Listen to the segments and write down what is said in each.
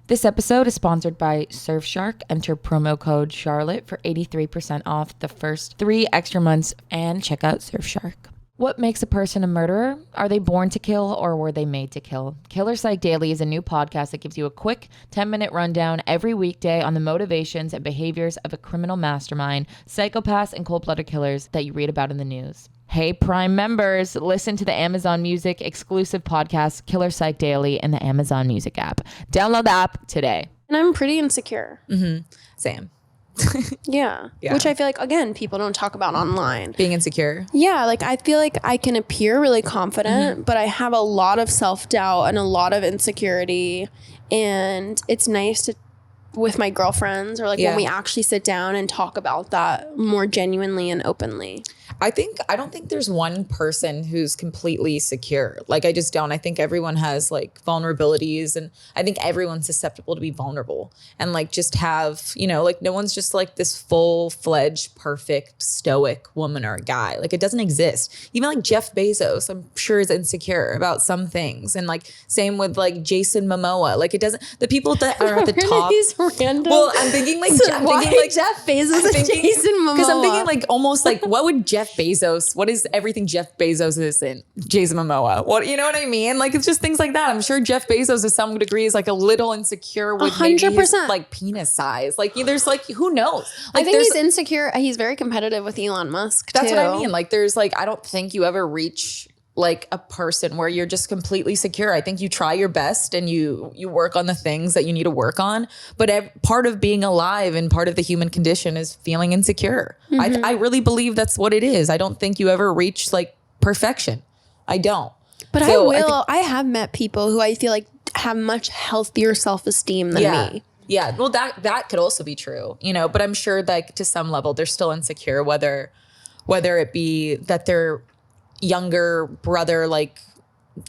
This episode is sponsored by Surfshark. Enter promo code Charlotte for 83% off the first 3 extra months and check out Surfshark. What makes a person a murderer? Are they born to kill or were they made to kill? Killer Psych Daily is a new podcast that gives you a quick 10-minute rundown every weekday on the motivations and behaviors of a criminal mastermind, psychopaths, and cold-blooded killers that you read about in the news. Hey, Prime members, listen to the Amazon Music exclusive podcast, Killer Psych Daily, in the Amazon Music app. Download the app today. And I'm pretty insecure. Same. Yeah. Which I feel like, again, people don't talk about online. Being insecure. Yeah. Like, I feel like I can appear really confident, but I have a lot of self-doubt and a lot of insecurity. And it's nice to, with my girlfriends or like when we actually sit down and talk about that more genuinely and openly. I don't think there's one person who's completely secure. Like, I just don't. I think everyone has like vulnerabilities, and I think everyone's susceptible to be vulnerable and like just have, you know, like no one's just like this full-fledged, perfect, stoic woman or guy. Like, it doesn't exist. Even like Jeff Bezos, I'm sure, is insecure about some things. And like same with like Jason Momoa. Like, it doesn't, the people that are at the top. These random. Well, I'm thinking like, Jeff Bezos and Jason Momoa? Because I'm thinking like almost like what would Jeff Bezos, what is everything Jeff Bezos is in Jason Momoa? What, you know what I mean? Like, it's just things like that. I'm sure Jeff Bezos to some degree is like a little insecure with 100%. Maybe his, like penis size. Like, there's like, who knows? Like, I think he's insecure. He's very competitive with Elon Musk too. That's what I mean. Like, there's like, I don't think you ever reach like a person where you're just completely secure. I think you try your best and you work on the things that you need to work on. But part of being alive and part of the human condition is feeling insecure. I really believe that's what it is. I don't think you ever reach like perfection. I don't. But I have met people who I feel like have much healthier self-esteem than me. Yeah. Well, that could also be true, you know, but I'm sure like to some level they're still insecure, whether it be that they're younger brother like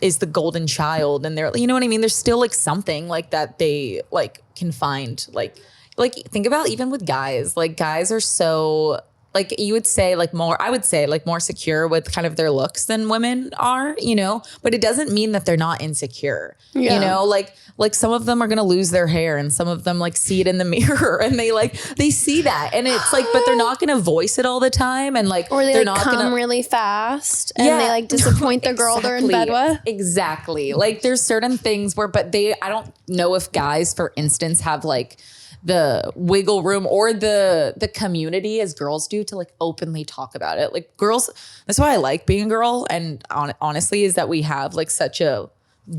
is the golden child and they're, you know what I mean, there's still like something like that they like can find like think about even with guys, like guys are so like, you would say like more, I would say like more secure with kind of their looks than women are, you know, but it doesn't mean that they're not insecure, you know, like some of them are going to lose their hair and some of them like see it in the mirror and they see that and it's like, but they're not going to voice it all the time. And like, or they're not come gonna, really fast and they like disappoint the girl they're in bed with. Exactly. Like there's certain things where, but I don't know if guys, for instance, have like the wiggle room or the community as girls do to like openly talk about it. Like girls, that's why I like being a girl. And honestly is that we have like such a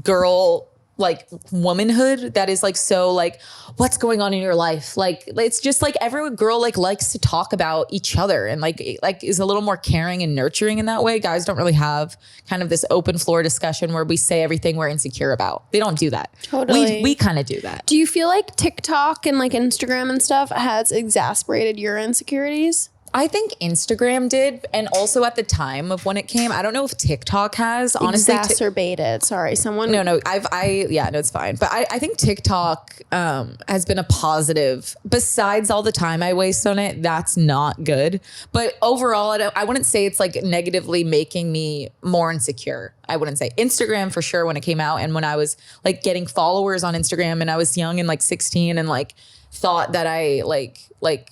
girl like womanhood that is like so like what's going on in your life, like it's just like every girl like likes to talk about each other and like is a little more caring and nurturing in that way. Guys don't really have kind of this open floor discussion where we say everything we're insecure about. They don't do that. Totally. We kind of do that. Do you feel like TikTok and like Instagram and stuff has exacerbated your insecurities? I think Instagram did, and also at the time of when it came, I don't know if TikTok has, honestly. Exacerbated. Sorry, someone. No, it's fine. But I think TikTok has been a positive. Besides all the time I waste on it, that's not good. But overall, I wouldn't say it's like negatively making me more insecure. I wouldn't say. Instagram for sure when it came out, and when I was like getting followers on Instagram, and I was young and like 16, and like thought that I like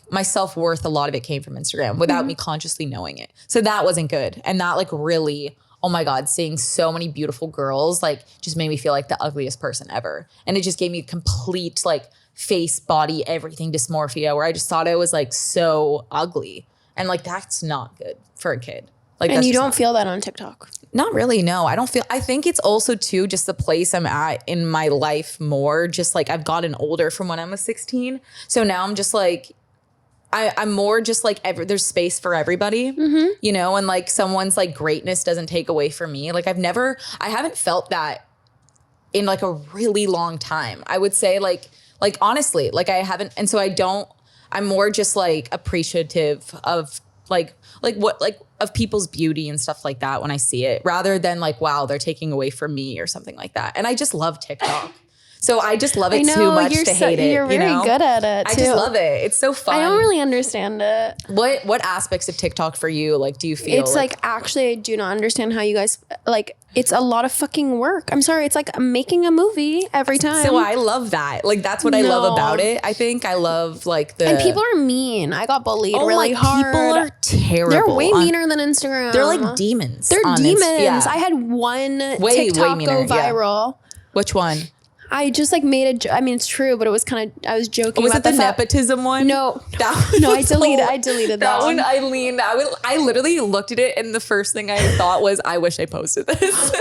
my self-worth, a lot of it came from Instagram without me consciously knowing it. So that wasn't good. And that like really, oh my God, seeing so many beautiful girls like just made me feel like the ugliest person ever. And it just gave me complete like face, body, everything dysmorphia where I just thought I was like so ugly. And like that's not good for a kid. Like, and you don't feel that on TikTok? Not really, no. I think it's also too just the place I'm at in my life more. Just like I've gotten older from when I was 16. So now I'm just like, I'm more just like there's space for everybody, you know, and like someone's like greatness doesn't take away from me. Like I haven't felt that in like a really long time. I would say like honestly, like I haven't. And so I'm more just like appreciative of like what, like of people's beauty and stuff like that when I see it, rather than like, wow, they're taking away from me or something like that. And I just love TikTok. So I just love it too much to hate it. You're very good at it too. I just love it. It's so fun. I don't really understand it. What aspects of TikTok for you, like, do you feel? It's like actually, I do not understand how you guys, like, it's a lot of fucking work. I'm sorry. It's like making a movie every time. So I love that. Like, that's what I love about it. I think I love like and people are mean. I got bullied really hard. People are terrible. They're way meaner than Instagram. They're like demons. They're demons. I had one TikTok go viral. Which one? I just like made a. I mean, it's true, but it was kind of. I was joking. Was about it the nepotism one? No, no. I deleted that one. Eileen. I literally looked at it, and the first thing I thought was, I wish I posted this.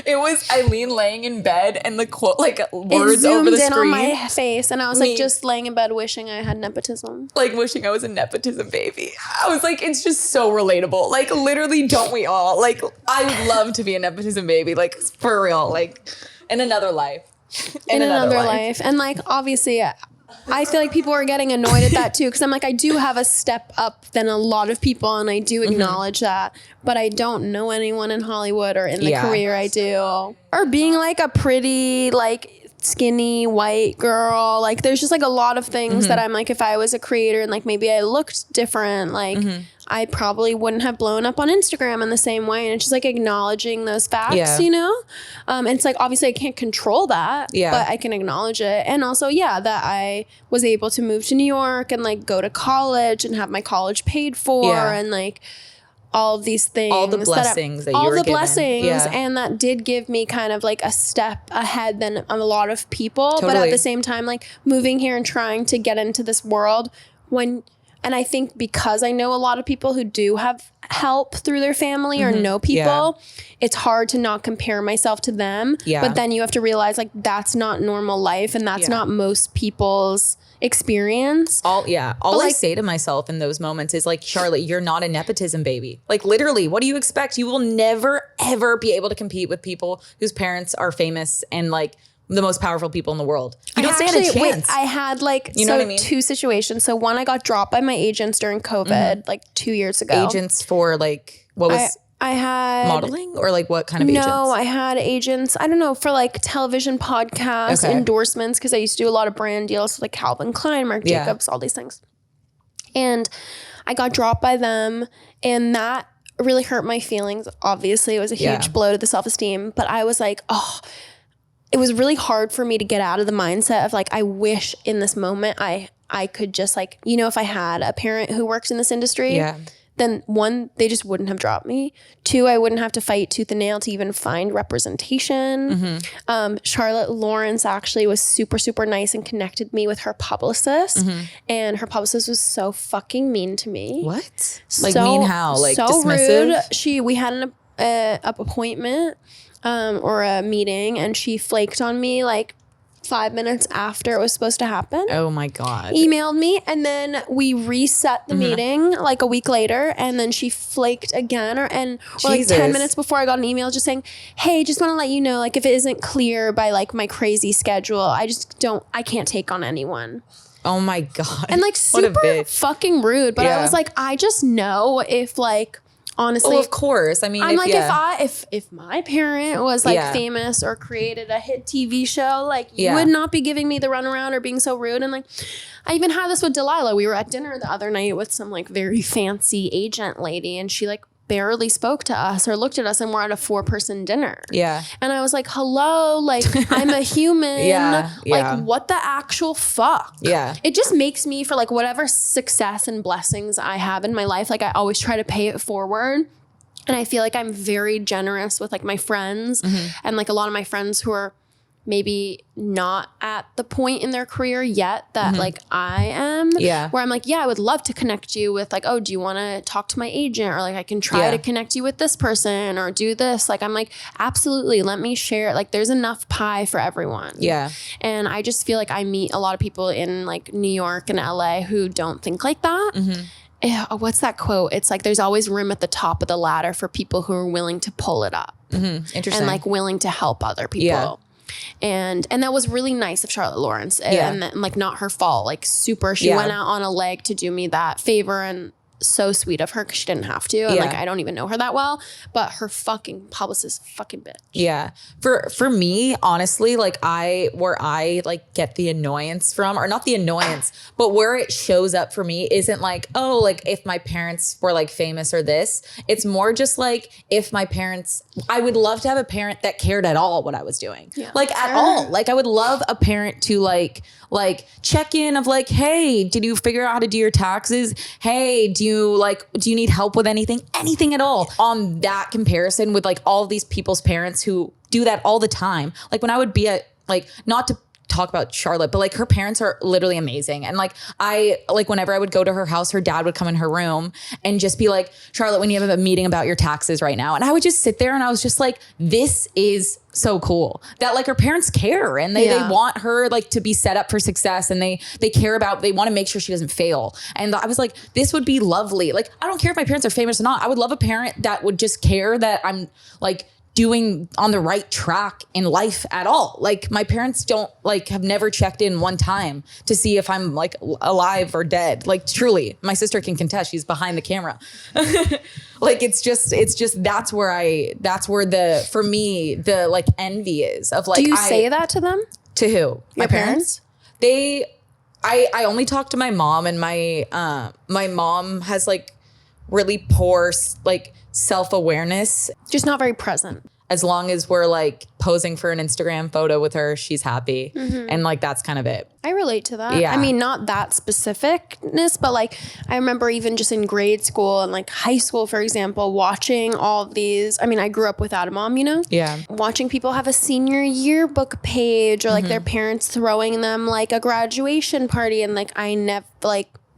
It was Eileen laying in bed, and the quote, like, words over the screen. It zoomed in on my face, and I was like, just laying in bed, wishing I had nepotism. Like, wishing I was a nepotism baby. I was like, it's just so relatable. Like, literally, don't we all? Like, I would love to be a nepotism baby. Like, for real. Like, in another life. In another life. And like, obviously, I feel like people are getting annoyed at that too, because I'm like, I do have a step up than a lot of people, and I do acknowledge that, but I don't know anyone in Hollywood or in the career I do. Or being like a pretty, like, skinny white girl, like, there's just like a lot of things that I'm like, if I was a creator and like maybe I looked different, like I probably wouldn't have blown up on Instagram in the same way. And it's just like acknowledging those facts, you know? And it's like, obviously I can't control that, but I can acknowledge it. And also, that I was able to move to New York and like go to college and have my college paid for and like all of these things. All the blessings that you were given. Blessings. And that did give me kind of like a step ahead than a lot of people. Totally. But at the same time, like moving here and trying to get into this world and I think because I know a lot of people who do have help through their family or know people, it's hard to not compare myself to them. But then you have to realize like that's not normal life, and that's not most people's experience. All I say to myself in those moments is like, Charlotte, you're not a nepotism baby. Like, literally, what do you expect? You will never, ever be able to compete with people whose parents are famous and like the most powerful people in the world. You don't stand a chance. I had like, you know what I mean? 2 situations. So one, I got dropped by my agents during COVID, like 2 years ago. Agents for like, what was I had modeling, or like what kind of agents? No, I had agents, I don't know, for like television podcasts, endorsements, because I used to do a lot of brand deals with like Calvin Klein, Marc Jacobs, all these things. And I got dropped by them, and that really hurt my feelings. Obviously, it was a huge blow to the self-esteem, but I was like, it was really hard for me to get out of the mindset of like, I wish in this moment I could just like, you know, if I had a parent who works in this industry, then 1, they just wouldn't have dropped me. 2, I wouldn't have to fight tooth and nail to even find representation. Charlotte Lawrence actually was super, super nice and connected me with her publicist. And her publicist was so fucking mean to me. What? Like, mean how? Like, so dismissive? Rude. We had an appointment or a meeting, and she flaked on me like 5 minutes after it was supposed to happen. Oh my God. Emailed me, and then we reset the meeting like a week later, and then she flaked again, or like 10 minutes before I got an email just saying, hey, just want to let you know, like, if it isn't clear by like my crazy schedule, I can't take on anyone. Oh my God. And like super fucking rude. But I was like, I just know if like, honestly, well, of course. I mean, I'm if my parent was like famous or created a hit TV show, like you would not be giving me the runaround or being so rude. And like, I even had this with Delilah. We were at dinner the other night with some like very fancy agent lady, and she like barely spoke to us or looked at us, and we're at a 4-person dinner. And I was like, hello, like I'm a human. Like what the actual fuck? It just makes me, for like whatever success and blessings I have in my life, like I always try to pay it forward. And I feel like I'm very generous with like my friends and like a lot of my friends who are maybe not at the point in their career yet that like I am, where I'm like, I would love to connect you with like, oh, do you want to talk to my agent, or like I can try to connect you with this person or do this. Like I'm like, absolutely, let me share. Like there's enough pie for everyone. And I just feel like I meet a lot of people in like New York and LA who don't think like that. What's that quote? It's like, there's always room at the top of the ladder for people who are willing to pull it up. Interesting. And like willing to help other people. And that was really nice of Charlotte Lawrence, and like not her fault, like super, she went out on a leg to do me that favor. And so sweet of her because she didn't have to. And like, I don't even know her that well, but her fucking publicist fucking bitch. Yeah. For me, honestly, like where I like get the annoyance from, or not the annoyance, but where it shows up for me isn't like, oh, like if my parents were like famous or this, it's more just like if my parents, I would love to have a parent that cared at all what I was doing. Yeah, like at all. Like I would love a parent to like check in of like, hey, did you figure out how to do your taxes? Hey, do you need help with anything at all? On that comparison with like all of these people's parents who do that all the time. Like when I would be at like, not to talk about Charlotte, but like her parents are literally amazing. And like whenever I would go to her house, her dad would come in her room and just be like, Charlotte, we need to have a meeting about your taxes right now. And I would just sit there and I was just like, this is so cool that like her parents care and they want her like to be set up for success, and they care about, they want to make sure she doesn't fail. And I was like, this would be lovely. Like, I don't care if my parents are famous or not. I would love a parent that would just care that I'm like doing on the right track in life at all. Like my parents don't like, have never checked in one time to see if I'm like alive or dead. Like truly, my sister can contest, she's behind the camera. Like it's just that's where for me the like envy is of like. Do you say that to them? To who? My parents? I only talk to my mom, and my mom has like really poor like self-awareness. Just not very present. As long as we're like posing for an Instagram photo with her, she's happy. Mm-hmm. And like, that's kind of it. I relate to that. Yeah. I mean, not that specificness, but like, I remember even just in grade school and like high school, for example, watching all of these. I mean, I grew up without a mom, you know? Yeah. Watching people have a senior yearbook page, or like their parents throwing them like a graduation party. And like, I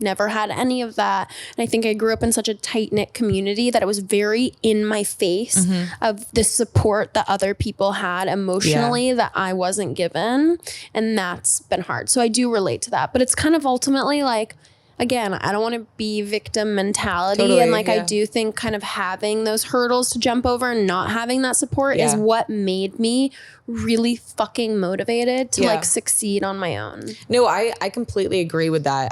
never had any of that. And I think I grew up in such a tight-knit community that it was very in my face of the support that other people had emotionally that I wasn't given. And that's been hard. So I do relate to that. But it's kind of ultimately like, again, I don't want to be victim mentality. Totally, and like, I do think kind of having those hurdles to jump over and not having that support is what made me really fucking motivated to like succeed on my own. No, I completely agree with that.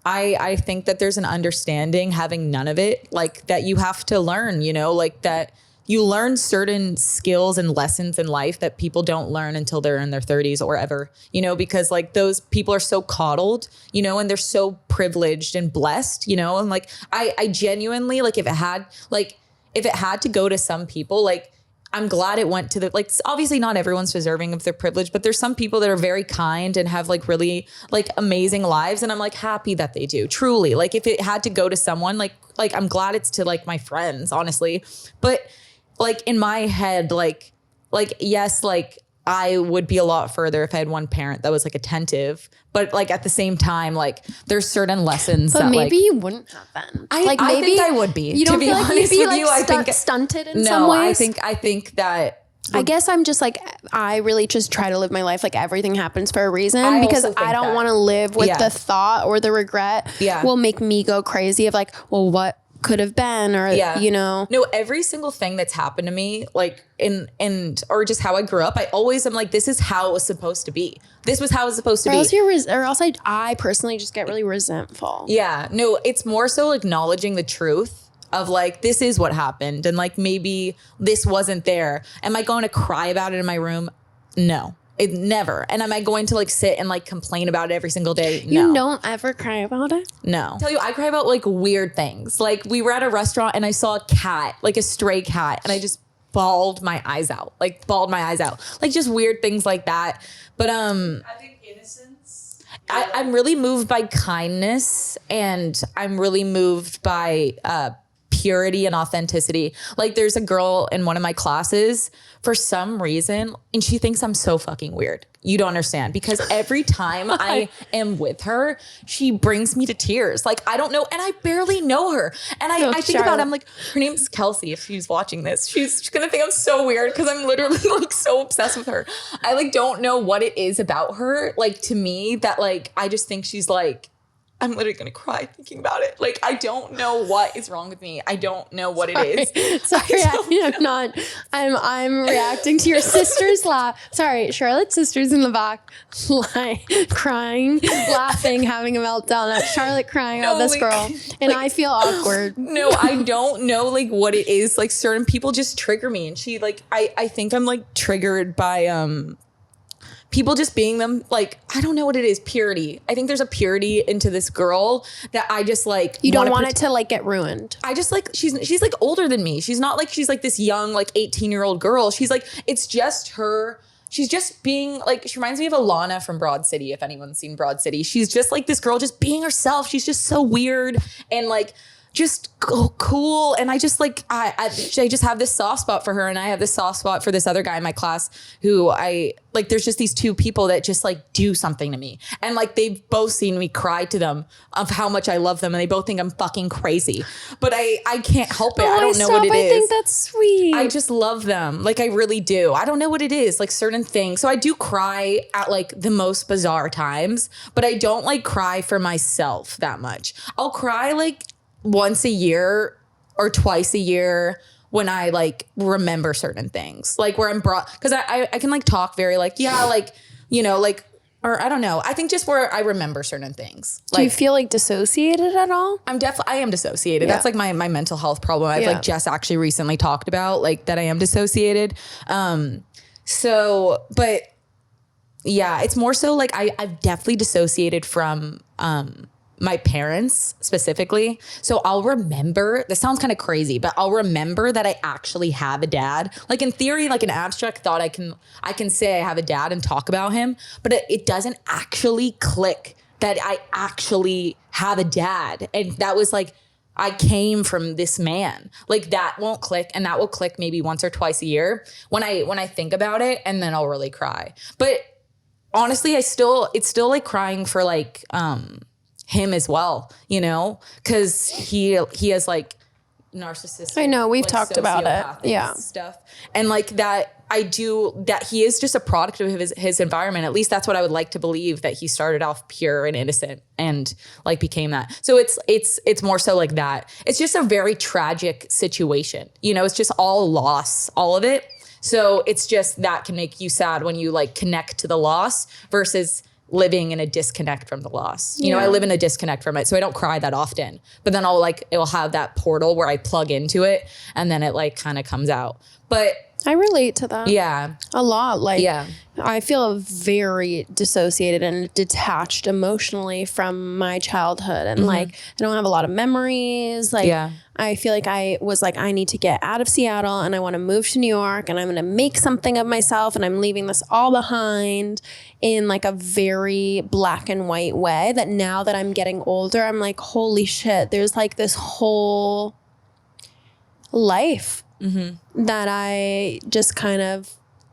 I think that there's an understanding having none of it, like that you have to learn, you know, like that you learn certain skills and lessons in life that people don't learn until they're in their 30s or ever, you know, because like those people are so coddled, you know, and they're so privileged and blessed, you know, and like I genuinely, like if it had to go to some people, like I'm glad it went to the, like, obviously not everyone's deserving of their privilege, but there's some people that are very kind and have like really like amazing lives. And I'm like happy that they do, truly. Like if it had to go to someone, like I'm glad it's to like my friends, honestly. But like in my head, like, yes, like I would be a lot further if I had one parent that was like attentive, but like at the same time, like there's certain lessons but that maybe like, you wouldn't have been. Like I think I would be. You don't feel like maybe like I think stunted in some ways? I think that. I guess I'm just like, I really just try to live my life like everything happens for a reason, because I don't want to live with the thought or the regret will make me go crazy of like, well, what could have been, or you know. No, every single thing that's happened to me, like or just how I grew up, I always am like, this is how it was supposed to be. This was how it was supposed to be. Or else I personally just get really resentful. Yeah, no, it's more so acknowledging the truth of like, this is what happened, and like maybe this wasn't there. Am I going to cry about it in my room? No. It never. And am I going to like sit and like complain about it every single day? No. You don't ever cry about it? No. I tell you, I cry about like weird things. Like we were at a restaurant and I saw a cat, like a stray cat, and I just bawled my eyes out. Like just weird things like that. But I think innocence. I'm really moved by kindness, and I'm really moved by purity and authenticity. Like there's a girl in one of my classes for some reason, and she thinks I'm so fucking weird. You don't understand, because every time I am with her, she brings me to tears. Like I don't know, and I barely know her. And I think about it, I'm like, her name's Kelsey. If she's watching this, she's gonna think I'm so weird because I'm literally like so obsessed with her. I like don't know what it is about her, like to me, that like I just think she's like I'm literally going to cry thinking about it. Like, I don't know what is wrong with me. I don't know what it is. Sorry, I'm reacting to your sister's laugh. Sorry, Charlotte's sister's in the back, crying, laughing, having a meltdown at Charlotte crying at this girl. And I feel awkward. No, I don't know like what it is. Like certain people just trigger me. And she like, I think I'm like triggered by, people just being them, like, I don't know what it is, purity. I think there's a purity into this girl that I just like. You don't want it to like get ruined. I just like, she's like older than me. She's not like, she's like this young, like 18-year-old girl. She's like, it's just her. She's just being like, she reminds me of Alana from Broad City, if anyone's seen Broad City. She's just like this girl just being herself. She's just so weird and like, just cool. And I just like, I just have this soft spot for her. And I have this soft spot for this other guy in my class who I like, there's just these two people that just like do something to me. And like, they've both seen me cry to them of how much I love them. And they both think I'm fucking crazy, but I can't help it. I don't know what it is. I think that's sweet. I just love them. Like I really do. I don't know what it is, like certain things. So I do cry at like the most bizarre times, but I don't like cry for myself that much. I'll cry like once a year or twice a year when I like remember certain things, like where I'm brought, because I can like talk very like, yeah, like, you know, like, or I don't know. I think just where I remember certain things. Do you feel like dissociated at all? I am dissociated. Yeah. That's like my mental health problem. I've like just actually recently talked about like that I am dissociated. So, but yeah, it's more so like I've definitely dissociated from, my parents specifically. So I'll remember, this sounds kind of crazy, but I'll remember that I actually have a dad. Like in theory, like an abstract thought, I can say I have a dad and talk about him, but it doesn't actually click that I actually have a dad. And that was like, I came from this man. Like that won't click, and that will click maybe once or twice a year when I think about it, and then I'll really cry. But honestly, it's still like crying for like, him as well, you know, because he has like narcissistic. I know we've like, talked about it, yeah, stuff, and like that. That he is just a product of his environment. At least that's what I would like to believe, that he started off pure and innocent and like became that. So it's more so like that. It's just a very tragic situation, you know. It's just all loss, all of it. So it's just that can make you sad when you like connect to the loss versus living in a disconnect from the loss. You know, I live in a disconnect from it, so I don't cry that often. But then it'll have that portal where I plug into it, and then it like kind of comes out. But I relate to that. Yeah. A lot. Like, I feel very dissociated and detached emotionally from my childhood. And like, I don't have a lot of memories. Like, I feel like I was like, I need to get out of Seattle and I want to move to New York and I'm going to make something of myself and I'm leaving this all behind in like a very black and white way, that now that I'm getting older, I'm like, holy shit, there's like this whole life that I just kind of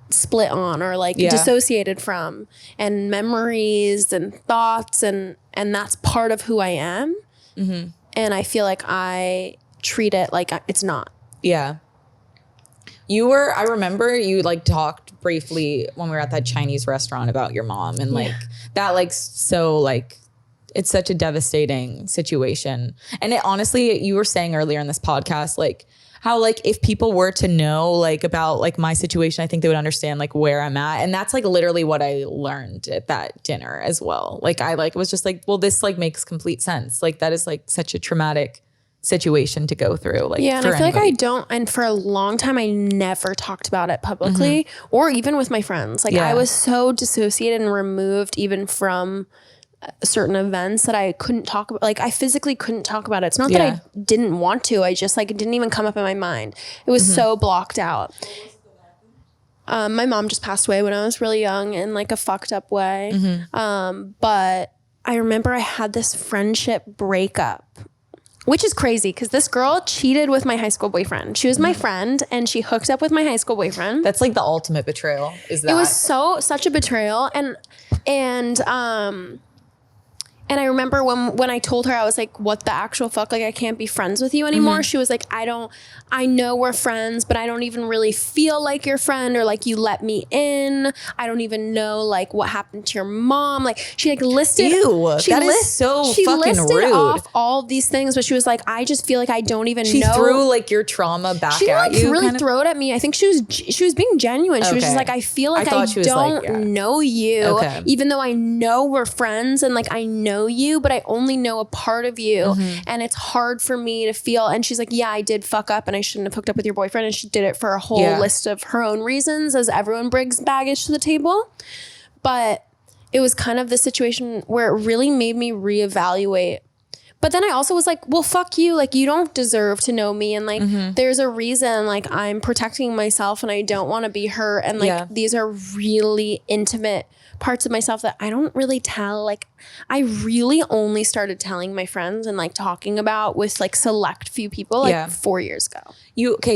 split on or like dissociated from, and memories and thoughts, and that's part of who I am. And I feel like I treat it like it's not. Yeah. I remember you like talked briefly when we were at that Chinese restaurant about your mom and like that, like, so like, it's such a devastating situation. And it honestly, you were saying earlier in this podcast, like how like if people were to know like about like my situation, I think they would understand like where I'm at. And that's like literally what I learned at that dinner as well. Like I like was just like, well, this like makes complete sense. Like that is like such a traumatic situation to go through. Like, yeah, and I feel like I don't, and for a long time I never talked about it publicly or even with my friends. Like I was so dissociated and removed even from certain events that I couldn't talk about. Like I physically couldn't talk about it. It's not that I didn't want to. I just like, it didn't even come up in my mind. It was so blocked out. My mom just passed away when I was really young in like a fucked up way. But I remember I had this friendship breakup, which is crazy because this girl cheated with my high school boyfriend. She was my friend and she hooked up with my high school boyfriend. That's like the ultimate betrayal. Is that? It was such a betrayal. And And I remember when I told her, I was like, what the actual fuck? Like, I can't be friends with you anymore. She was like, I know we're friends, but I don't even really feel like your friend, or like you let me in. I don't even know like what happened to your mom. Like she like listed. Ew, that is so fucking rude. Off all these things, but she was like, I just feel like I don't even know. She threw like your trauma back she at like you. really threw it at me. I think she was being genuine. She was just like, I feel like I don't know you, even though I know we're friends and like I know you, but I only know a part of you, and it's hard for me to feel. And she's like, yeah, I did fuck up and I shouldn't have hooked up with your boyfriend, and she did it for a whole list of her own reasons, as everyone brings baggage to the table. But it was kind of the situation where it really made me reevaluate. But then I also was like, well, fuck you. Like, you don't deserve to know me. And like, there's a reason, like, I'm protecting myself and I don't want to be hurt. And like, these are really intimate parts of myself that I don't really tell. Like, I really only started telling my friends and like talking about with like select few people like 4 years ago.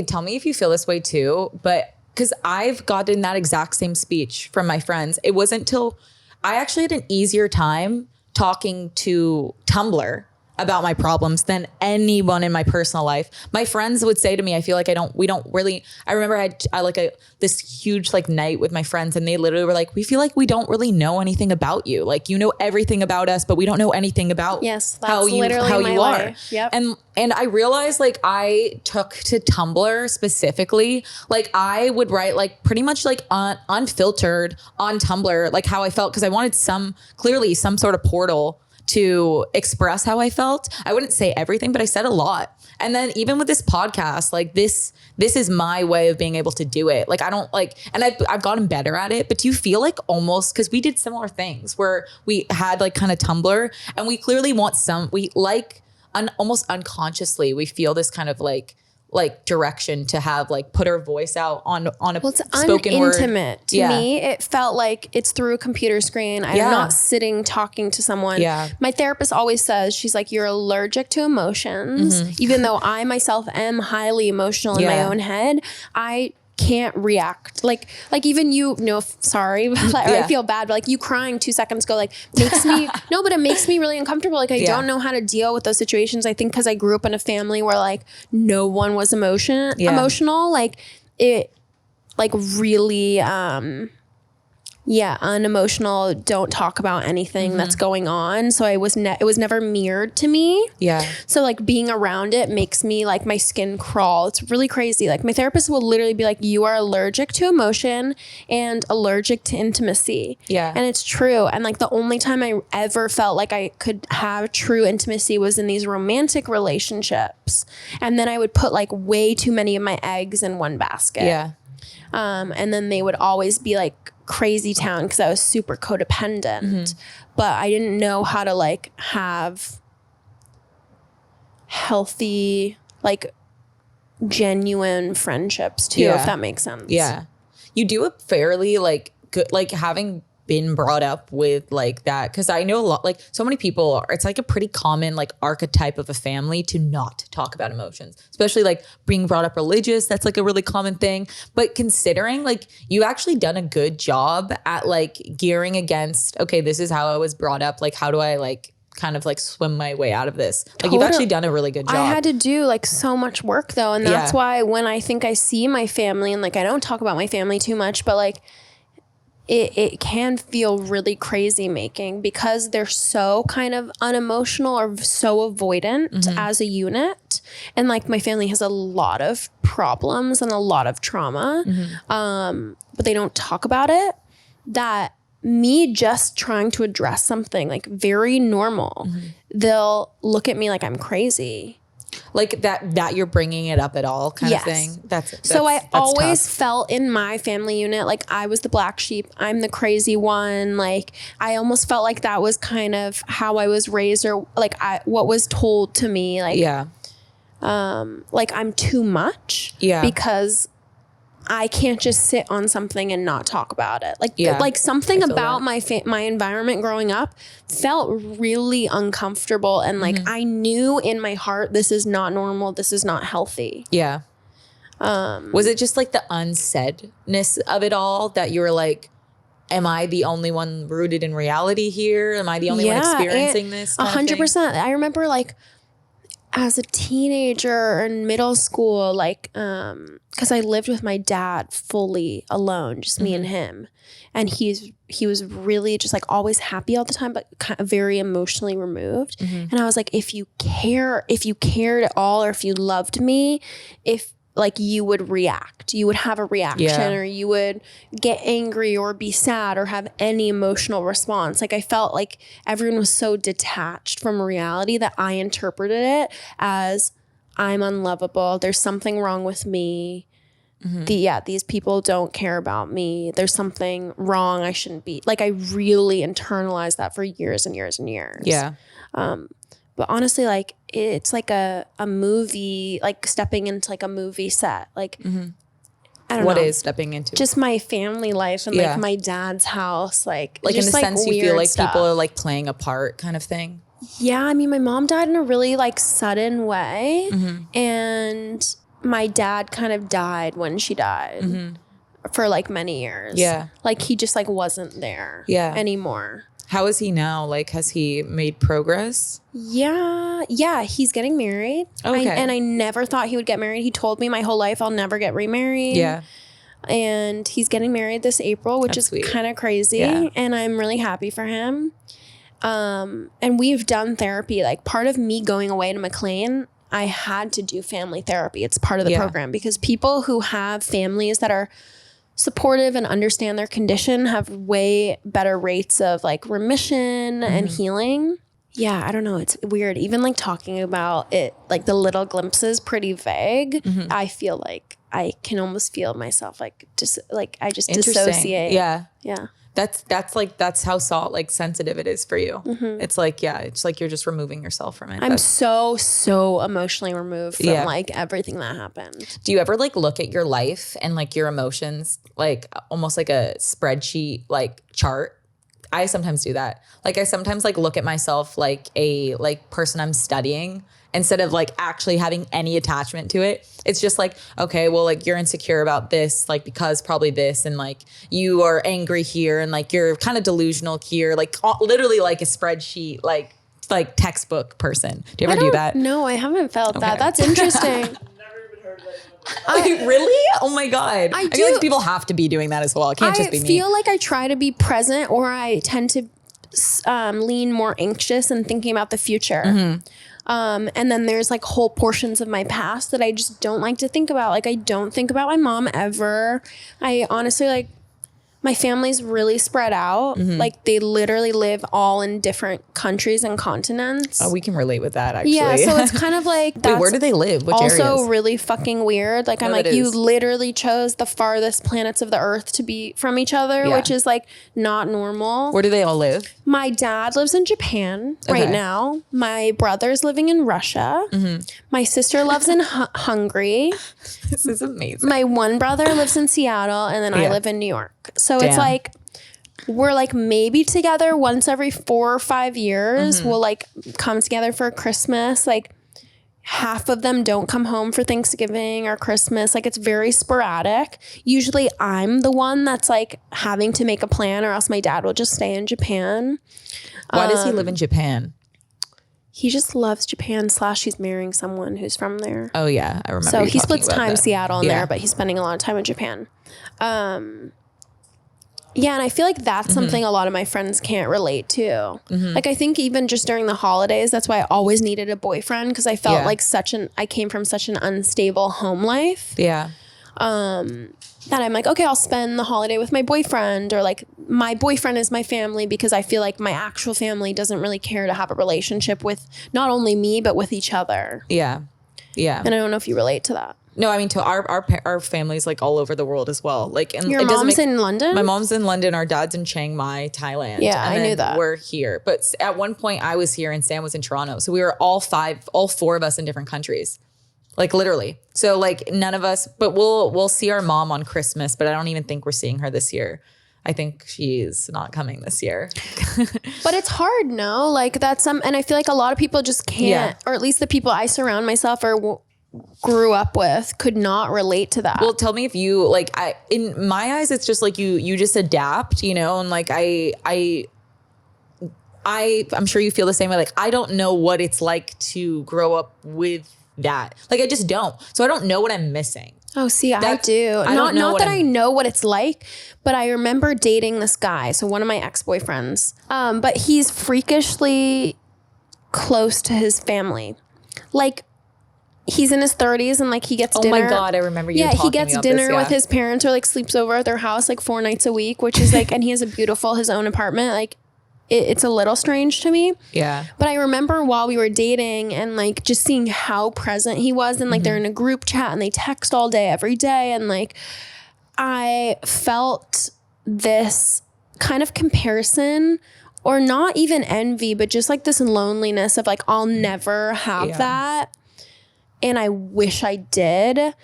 Tell me if you feel this way too, but because I've gotten that exact same speech from my friends. It wasn't till I actually had an easier time talking to Tumblr about my problems than anyone in my personal life. My friends would say to me, I feel like I remember I had this huge like night with my friends, and they literally were like, we feel like we don't really know anything about you. Like, you know everything about us, but we don't know anything about how you are. Yep. And I realized like I took to Tumblr specifically. Like I would write like pretty much like unfiltered on Tumblr, like how I felt. Cause I wanted some sort of portal to express how I felt. I wouldn't say everything, but I said a lot. And then even with this podcast, like this is my way of being able to do it. Like I don't like, and I've gotten better at it, but do you feel like almost, cause we did similar things where we had like kind of Tumblr, and we clearly want almost unconsciously, we feel this kind of like direction to have like put our voice out on a spoken word. Intimate to me. It felt like it's through a computer screen. I'm not sitting talking to someone. My therapist always says, she's like, you're allergic to emotions. Even though I myself am highly emotional in my own head, I can't react like even you know, sorry, I feel bad, but like you crying 2 seconds ago like makes me no, but it makes me really uncomfortable. Like I don't know how to deal with those situations. I think because I grew up in a family where like no one was emotional, like it like really unemotional, don't talk about anything that's going on. So it was never mirrored to me. So like being around it makes me like my skin crawl. It's really crazy. Like my therapist will literally be like, you are allergic to emotion and allergic to intimacy. And it's true. And like the only time I ever felt like I could have true intimacy was in these romantic relationships. And then I would put like way too many of my eggs in one basket. And then they would always be like crazy town because I was super codependent, but I didn't know how to like have healthy, like genuine friendships too, if that makes sense. You do a fairly like good, like having been brought up with like that, because I know a lot, like so many people it's like a pretty common like archetype of a family to not talk about emotions, especially like being brought up religious. That's like a really common thing. But considering like you actually done a good job at like gearing against, okay, this is how I was brought up, like how do I like kind of like swim my way out of this? Like you've actually done a really good job. I had to do like so much work though, and that's why when I think I see my family, and like I don't talk about my family too much, but like it can feel really crazy making because they're so kind of unemotional or so avoidant as a unit. And like my family has a lot of problems and a lot of trauma, but they don't talk about it. That me just trying to address something like very normal, they'll look at me like I'm crazy. Like that you're bringing it up at all kind of thing. So I always tough. felt in my family unit like I was the black sheep. I'm the crazy one. Like I almost felt like that was kind of how I was raised, or like what was told to me. Like like I'm too much. Because I can't just sit on something and not talk about it. Like something about my environment growing up felt really uncomfortable. And like, I knew in my heart, this is not normal. This is not healthy. Was it just like the unsaidness of it all that you were like, am I the only one rooted in reality here? Am I the only one experiencing this? 100%. I remember like as a teenager in middle school, like, cause I lived with my dad fully alone, just me and him. And he was really just like always happy all the time, but kind of very emotionally removed. And I was like, if you cared at all, or if you loved me, if like you would react, you would have a reaction, or you would get angry or be sad or have any emotional response. Like I felt like everyone was so detached from reality that I interpreted it as I'm unlovable. There's something wrong with me. These people don't care about me. There's something wrong. I shouldn't be. Like I really internalized that for years and years and years. Yeah. But honestly, like it's like a movie, like stepping into like a movie set. Like I don't know. What is stepping into? Just my family life and like my dad's house. Like in just, the sense you feel like stuff. people are like playing a part kind of thing? Yeah. I mean, my mom died in a really like sudden way. And my dad kind of died when she died for like many years. Yeah. Like he just like wasn't there anymore. How is he now? Like, has he made progress? Yeah. He's getting married. Okay. And I never thought he would get married. He told me my whole life I'll never get remarried. Yeah. And he's getting married this April, which is kind of crazy. Yeah. And I'm really happy for him. And we've done therapy. Like part of me going away to McLean, I had to do family therapy. It's part of the program because people who have families that are supportive and understand their condition have way better rates of like remission and healing. Yeah, I don't know. It's weird. Even like talking about it, like the little glimpses, pretty vague. I feel like I can almost feel myself like just like I just dissociate. Yeah. Yeah. That's how like sensitive it is for you. It's like, it's like you're just removing yourself from it. I'm so emotionally removed from like everything that happened. Do you ever like look at your life and like your emotions, like almost like a spreadsheet, like chart? I sometimes do that. Like I sometimes like look at myself like a like person I'm studying instead of like actually having any attachment to it. It's just like, okay, well, like you're insecure about this, like because probably this, and like you are angry here, and like you're kind of delusional here, like literally like a spreadsheet, like textbook person. Do you ever do that? No, I haven't felt that. That's interesting. Never even heard of it. Really? Oh my God. I feel like people have to be doing that as well. It can't just be me. I feel like I try to be present, or I tend to lean more anxious and thinking about the future. And then there's like whole portions of my past that I just don't like to think about. Like I don't think about my mom ever. I honestly like my family's really spread out. Like they literally live all in different countries and continents. Oh, we can relate with that actually. Yeah, so it's kind of like that's wait, where do they live? Which also areas? Really fucking weird. Like I'm like, you literally chose the farthest planets of the earth to be from each other, which is like not normal. Where do they all live? My dad lives in Japan right now. My brother's living in Russia. My sister lives in Hungary. This is amazing. My one brother lives in Seattle, and then I live in New York. So it's like we're like maybe together once every 4 or 5 years. We'll like come together for Christmas. Like half of them don't come home for Thanksgiving or Christmas. Like it's very sporadic. Usually I'm the one that's like having to make a plan, or else my dad will just stay in Japan. Why does he live in Japan? He just loves Japan / he's marrying someone who's from there. Oh yeah, I remember. So he splits time that. Seattle and there, but he's spending a lot of time in Japan. Yeah, and I feel like that's something a lot of my friends can't relate to. Like I think even just during the holidays, that's why I always needed a boyfriend, because I felt like I came from such an unstable home life. Yeah. That I'm like, okay, I'll spend the holiday with my boyfriend, or like my boyfriend is my family, because I feel like my actual family doesn't really care to have a relationship with not only me, but with each other. Yeah. Yeah. And I don't know if you relate to that. No, I mean, to our family's like all over the world as well. Like, and your mom's in London? My mom's in London. Our dad's in Chiang Mai, Thailand. Yeah, I knew that. We're here. But at one point I was here and Sam was in Toronto. So we were all 4 of us in different countries. Like literally. So like none of us, but we'll see our mom on Christmas, but I don't even think we're seeing her this year. I think she's not coming this year. But it's hard, no? Like and I feel like a lot of people just can't, or at least the people I surround myself grew up with could not relate to that. Well, tell me if you like, in my eyes, it's just like you just adapt, you know? And like, I'm sure you feel the same way. Like, I don't know what it's like to grow up with that. Like, I just don't. So I don't know what I'm missing. Oh, see, I do. Not that I know what it's like, but I remember dating this guy. So one of my ex-boyfriends. But he's freakishly close to his family. Like, he's in his 30s and like he gets dinner. Oh my God, I remember you talking he gets about dinner this, with his parents or like sleeps over at their house like 4 nights a week, which is like, and he has his own apartment. Like, it's a little strange to me. Yeah. But I remember while we were dating and like just seeing how present he was, and like they're in a group chat and they text all day, every day. And like, I felt this kind of comparison, or not even envy, but just like this loneliness of like, I'll never have that. And I wish I did. And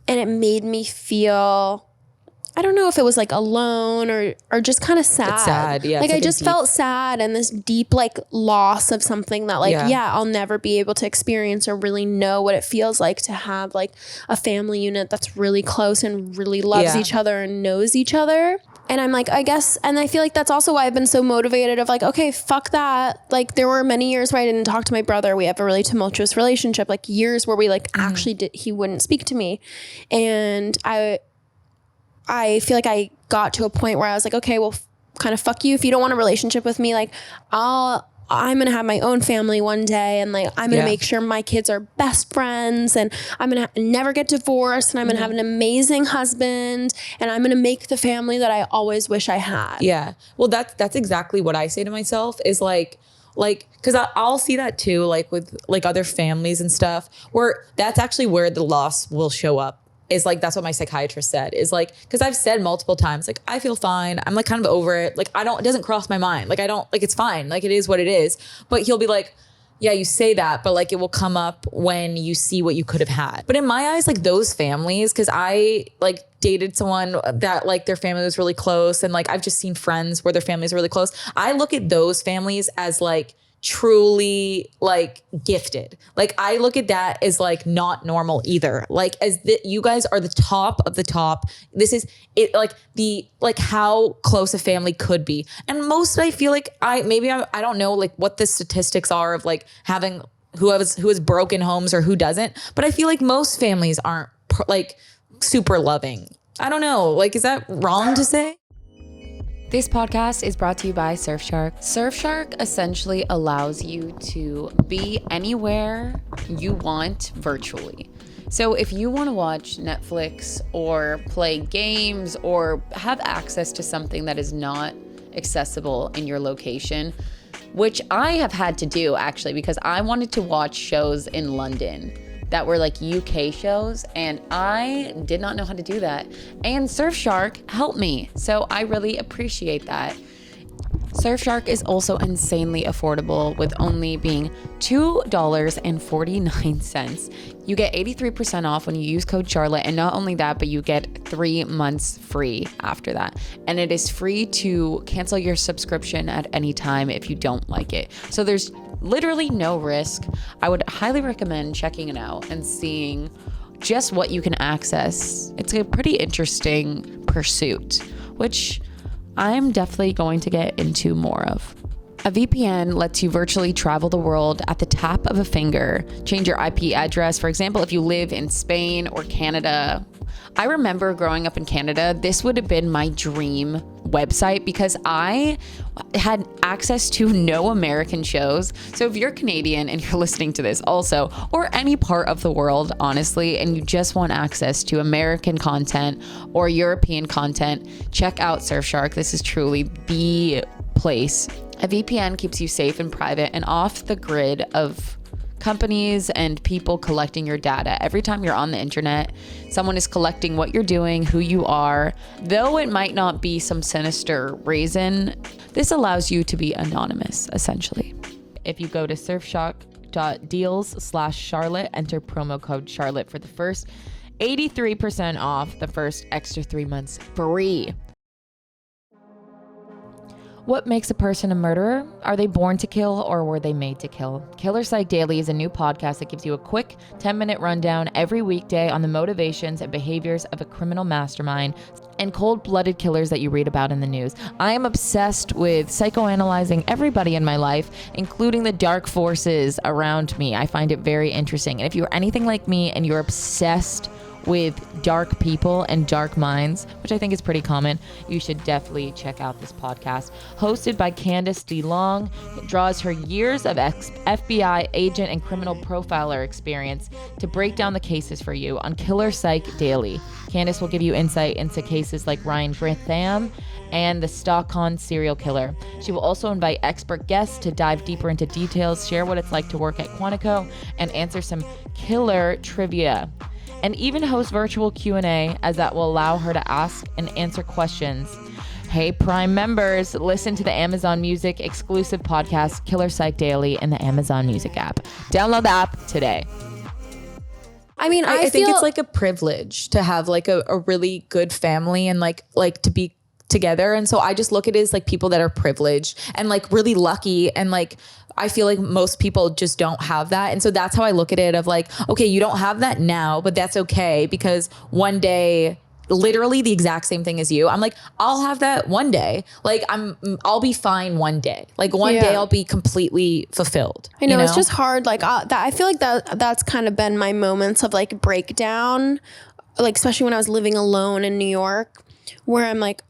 it made me feel, I don't know if it was like alone or just kind of sad. It's sad, yeah. Like I just felt sad and this deep like loss of something that like, I'll never be able to experience or really know what it feels like to have like a family unit that's really close and really loves each other and knows each other. And I'm like, I guess, and I feel like that's also why I've been so motivated of like, okay, fuck that. Like there were many years where I didn't talk to my brother. We have a really tumultuous relationship, like years where we like actually he wouldn't speak to me. And I feel like I got to a point where I was like, okay, well, kind of fuck you. If you don't want a relationship with me, like I'm going to have my own family one day. And like, I'm going to make sure my kids are best friends, and I'm going to never get divorced, and I'm going to have an amazing husband, and I'm going to make the family that I always wish I had. Yeah. Well, that's exactly what I say to myself is like, cause I'll see that too, like with like other families and stuff, where that's actually where the loss will show up. Is like, that's what my psychiatrist said, is like, cause I've said multiple times, like, I feel fine. I'm like kind of over it. Like, it doesn't cross my mind. Like, I don't, like, it's fine. Like, it is what it is. But he'll be like, yeah, you say that, but like, it will come up when you see what you could have had. But in my eyes, like those families, cause I like dated someone that like their family was really close. And like, I've just seen friends where their families are really close. I look at those families as like, truly like gifted. Like I look at that as like not normal either. Like as you guys are the top of the top. This is it, like how close a family could be. And most, I feel like I don't know like what the statistics are of like having who has broken homes or who doesn't, but I feel like most families aren't like super loving. I don't know. Like, is that wrong to say? This podcast is brought to you by Surfshark. Surfshark essentially allows you to be anywhere you want virtually. So if you want to watch Netflix or play games or have access to something that is not accessible in your location, which I have had to do actually because I wanted to watch shows in London that were like UK shows, and I did not know how to do that. And Surfshark helped me, so I really appreciate that. Surfshark is also insanely affordable with only being $2.49. You get 83% off when you use code Charlotte, and not only that, but you get 3 months free after that. And it is free to cancel your subscription at any time if you don't like it. So there's literally no risk. I would highly recommend checking it out and seeing just what you can access. It's a pretty interesting pursuit, which I'm definitely going to get into more of. A VPN lets you virtually travel the world at the tap of a finger. Change your IP address, for example, if you live in Spain or Canada. I remember growing up in Canada, this would have been my dream website because I had access to no American shows. So if you're Canadian and you're listening to this also, or any part of the world, honestly, and you just want access to American content or European content, check out Surfshark. This is truly the place. A VPN keeps you safe and private and off the grid of companies and people collecting your data. Every time you're on the internet, someone is collecting what you're doing, who you are. Though it might not be some sinister reason, this allows you to be anonymous, essentially. If you go to surfshark.deals/Charlotte, enter promo code Charlotte for the first 83% off, the first extra 3 months free. What makes a person a murderer? Are they born to kill or were they made to kill? Killer Psych Daily is a new podcast that gives you a quick 10-minute rundown every weekday on the motivations and behaviors of a criminal mastermind and cold-blooded killers that you read about in the news. I am obsessed with psychoanalyzing everybody in my life, including the dark forces around me. I find it very interesting. And if you're anything like me and you're obsessed with dark people and dark minds, which I think is pretty common, you should definitely check out this podcast. Hosted by Candace DeLong, it draws her years of FBI agent and criminal profiler experience to break down the cases for you on Killer Psych Daily. Candace will give you insight into cases like Ryan Gritham and the Stockton serial killer. She will also invite expert guests to dive deeper into details, share what it's like to work at Quantico, and answer some killer trivia. And even host virtual Q&A, as that will allow her to ask and answer questions. Hey, Prime members, listen to the Amazon Music exclusive podcast, Killer Psych Daily, in the Amazon Music app. Download the app today. I mean, I think it's like a privilege to have like a really good family and like to be together. And so I just look at it as like people that are privileged and like really lucky, and like I feel like most people just don't have that. And so that's how I look at it, of like, okay, you don't have that now, but that's okay, because one day, literally the exact same thing as you, I'm like, I'll have that one day. Like I'll be fine one day. Like one day I'll be completely fulfilled. I know, it's just hard. Like that, I feel like that's kind of been my moments of like breakdown, like especially when I was living alone in New York, where I'm like,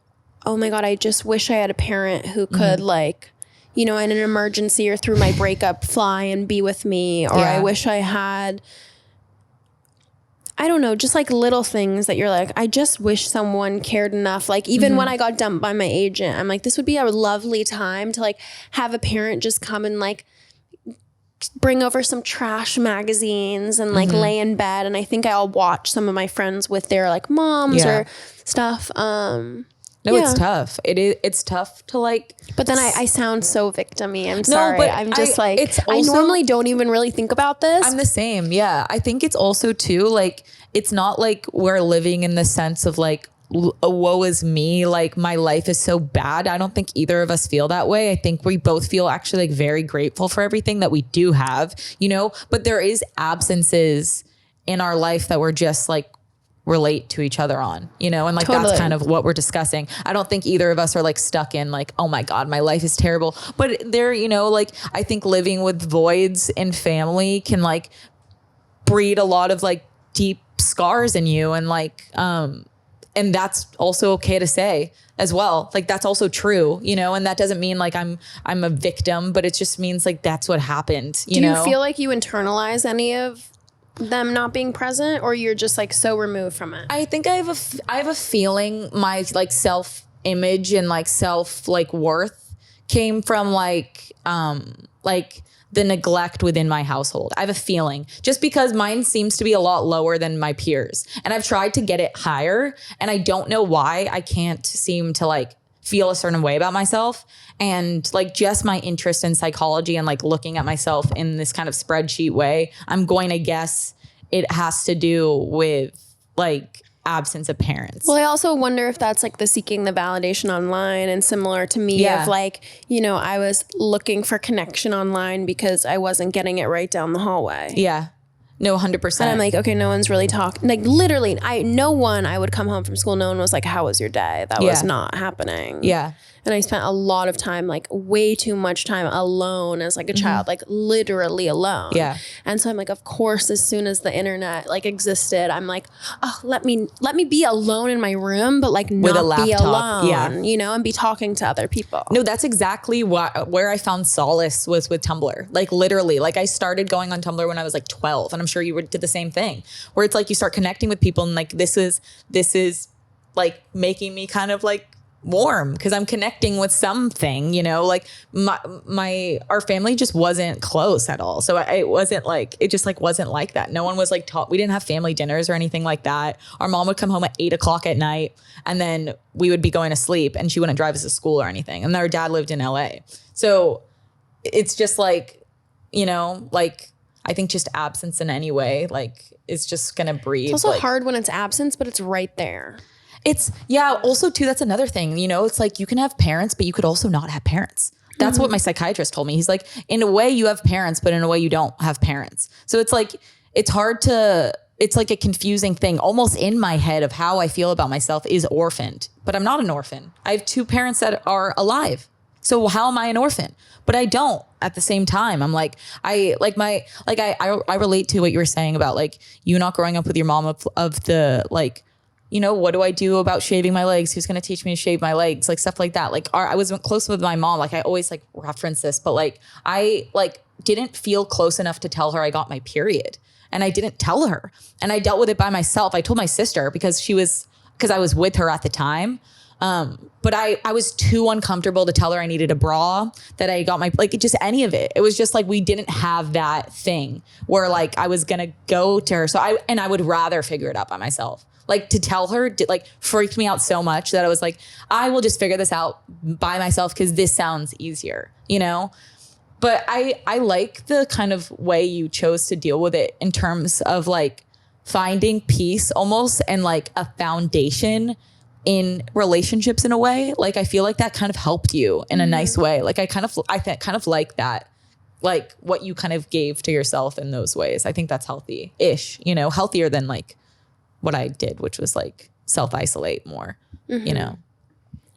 oh my God, I just wish I had a parent who could like, you know, in an emergency or through my breakup, fly and be with me. Or I wish I had, I don't know, just like little things that you're like, I just wish someone cared enough. Like even when I got dumped by my agent, I'm like, this would be a lovely time to like have a parent just come and like bring over some trash magazines and like lay in bed. And I think I'll watch some of my friends with their like moms or stuff. No, it's tough. It's tough to like. But then I sound so victim-y. I'm sorry. But I'm just I normally don't even really think about this. I'm the same. Yeah. I think it's also too, like, it's not like we're living in the sense of like, woe is me, like my life is so bad. I don't think either of us feel that way. I think we both feel actually like very grateful for everything that we do have, you know, but there is absences in our life that we're just like, relate to each other on, you know, and like that's kind of what we're discussing. I don't think either of us are like stuck in like, oh my God, my life is terrible. But there, you know, like I think living with voids in family can like breed a lot of like deep scars in you, and like and that's also okay to say as well. Like that's also true, you know, and that doesn't mean like I'm a victim, but it just means like that's what happened. Do you feel like you internalize any of them not being present, or you're just like so removed from it? I think I have a feeling my like self image and like self like worth came from like the neglect within my household. I have a feeling, just because mine seems to be a lot lower than my peers, and I've tried to get it higher, and I don't know why I can't seem to like feel a certain way about myself. And like just my interest in psychology and like looking at myself in this kind of spreadsheet way, I'm going to guess it has to do with like absence of parents. Well, I also wonder if that's like the seeking the validation online, and similar to me of like, you know, I was looking for connection online because I wasn't getting it right down the hallway. Yeah. No, 100%. And I'm like, okay, no one's really talking. Like literally, I would come home from school, no one was like, how was your day? That was not happening. Yeah. And I spent a lot of time, like way too much time alone as like a child, like literally alone. Yeah. And so I'm like, of course, as soon as the internet like existed, I'm like, oh, let me be alone in my room, but like with not be alone, you know, and be talking to other people. No, that's exactly where I found solace was with Tumblr. Like literally, like I started going on Tumblr when I was like 12, and I'm sure you did the same thing, where it's like you start connecting with people, and like this is like making me kind of like warm because I'm connecting with something, you know, like our family just wasn't close at all. So it just like wasn't like that. No one was like taught. We didn't have family dinners or anything like that. Our mom would come home at 8:00 at night, and then we would be going to sleep, and she wouldn't drive us to school or anything. And our dad lived in LA. So it's just like, you know, like I think just absence in any way, like it's just going to breed. It's also like, hard when it's absence, but it's right there. It's also too, that's another thing, you know, it's like you can have parents, but you could also not have parents. That's what my psychiatrist told me. He's like, in a way you have parents, but in a way you don't have parents. So it's like, it's like a confusing thing almost in my head of how I feel about myself is orphaned, but I'm not an orphan. I have 2 parents that are alive. So how am I an orphan? But I don't at the same time. I'm like, I relate to what you were saying about like you not growing up with your mom of the like, you know, what do I do about shaving my legs? Who's going to teach me to shave my legs? Like stuff like that. Like I was close with my mom. Like I always like reference this, but like I like didn't feel close enough to tell her I got my period. And I didn't tell her. And I dealt with it by myself. I told my sister because I was with her at the time. But I was too uncomfortable to tell her I needed a bra, that I got my, like just any of it. It was just like, we didn't have that thing where like I was going to go to her. So I would rather figure it out by myself. Like to tell her like freaked me out so much that I was like, I will just figure this out by myself because this sounds easier, you know? But I like the kind of way you chose to deal with it in terms of like finding peace almost and like a foundation in relationships in a way. Like I feel like that kind of helped you in a nice way. Like I kind of like that, like what you kind of gave to yourself in those ways. I think that's healthy-ish, you know, healthier than like what I did, which was like self-isolate more, you know?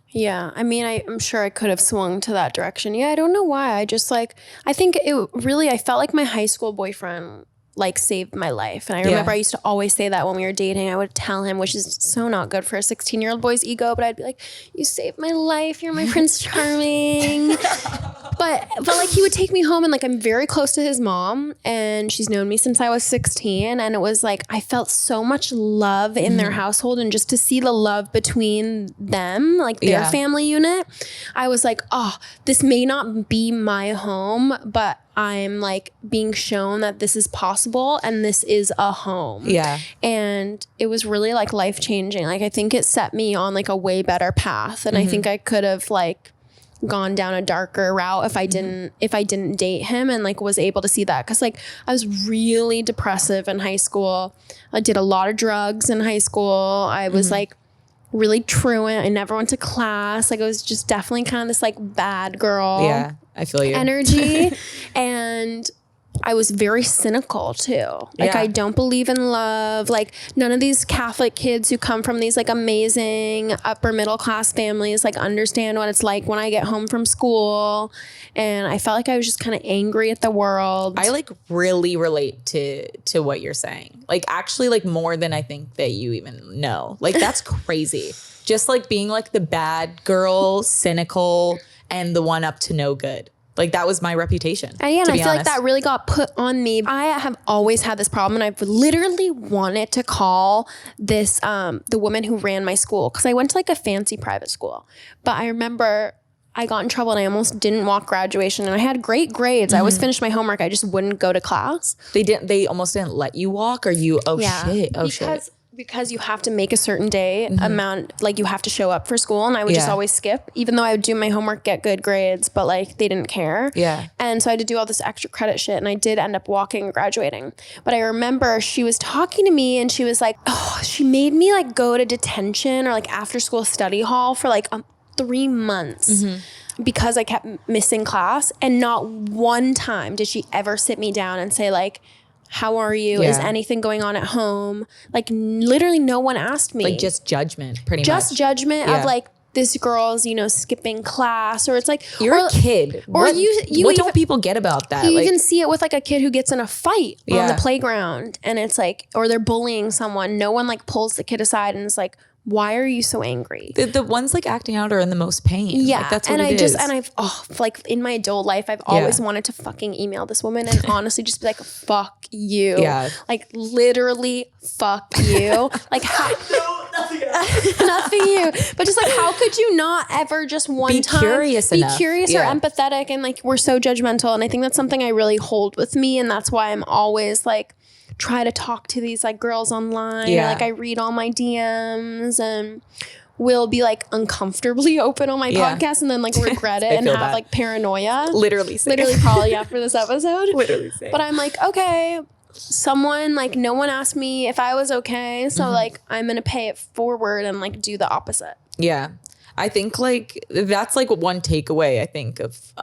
Yeah. I mean, I'm sure I could have swung to that direction. Yeah. I don't know why. I just like, I think I felt like my high school boyfriend like saved my life. And I remember I used to always say that when we were dating. I would tell him, which is so not good for a 16-year-old boy's ego, but I'd be like, you saved my life. You're my Prince Charming. But like he would take me home and like I'm very close to his mom and she's known me since I was 16. And it was like I felt so much love in their household, and just to see the love between them, like their family unit, I was like, oh, this may not be my home, but I'm like being shown that this is possible and this is a home. Yeah. And it was really like life changing. Like I think it set me on like a way better path. And I think I could have like gone down a darker route if I didn't date him and like was able to see that. Cause like I was really depressive in high school. I did a lot of drugs in high school. I was like really truant. I never went to class. Like I was just definitely kind of this like bad girl. Yeah, I feel you. Energy. And I was very cynical too. Like I don't believe in love. Like none of these Catholic kids who come from these like amazing upper middle class families like understand what it's like when I get home from school. And I felt like I was just kind of angry at the world. I like really relate to what you're saying. Like actually like more than I think that you even know. Like that's crazy. Just like being like the bad girl, cynical, and the one up to no good. Like that was my reputation. And yeah, and I feel like that really got put on me. I have always had this problem, and I've literally wanted to call this the woman who ran my school, because I went to like a fancy private school. But I remember I got in trouble and I almost didn't walk graduation, and I had great grades. I always finished my homework. I just wouldn't go to class. They almost didn't let you walk, or you shit. Because you have to make a certain day amount, like you have to show up for school, and I would just always skip, even though I would do my homework, get good grades, but like they didn't care. Yeah. And so I had to do all this extra credit shit, and I did end up walking and graduating. But I remember she was talking to me and she was like, oh, she made me like go to detention or like after school study hall for like 3 months. Because I kept missing class, and not one time did she ever sit me down and say like, how are you? Is anything going on at home? Like literally no one asked me. Like just judgment, pretty much. Just judgment of like, this girl's, you know, skipping class, or it's like, you're a kid. Or what what don't people get about that? You like, even see it with like a kid who gets in a fight on the playground, and it's like, or they're bullying someone. No one like pulls the kid aside and is like, why are you so angry? The ones like acting out are in the most pain. Yeah. Like, that's what it is. And I've like in my adult life, I've always wanted to fucking email this woman and honestly just be like, fuck you. Yeah. Like literally fuck you. Like how nothing you. But just like, how could you not ever just one time be curious or empathetic, and like we're so judgmental. And I think that's something I really hold with me, and that's why I'm always like try to talk to these like girls online. Or, like I read all my DMs and will be like uncomfortably open on my podcast and then like regret it and have like paranoia. Literally probably after this episode. Literally same. But I'm like, okay, someone, like, no one asked me if I was okay. So like, I'm going to pay it forward and like do the opposite. Yeah. I think like that's like one takeaway I think of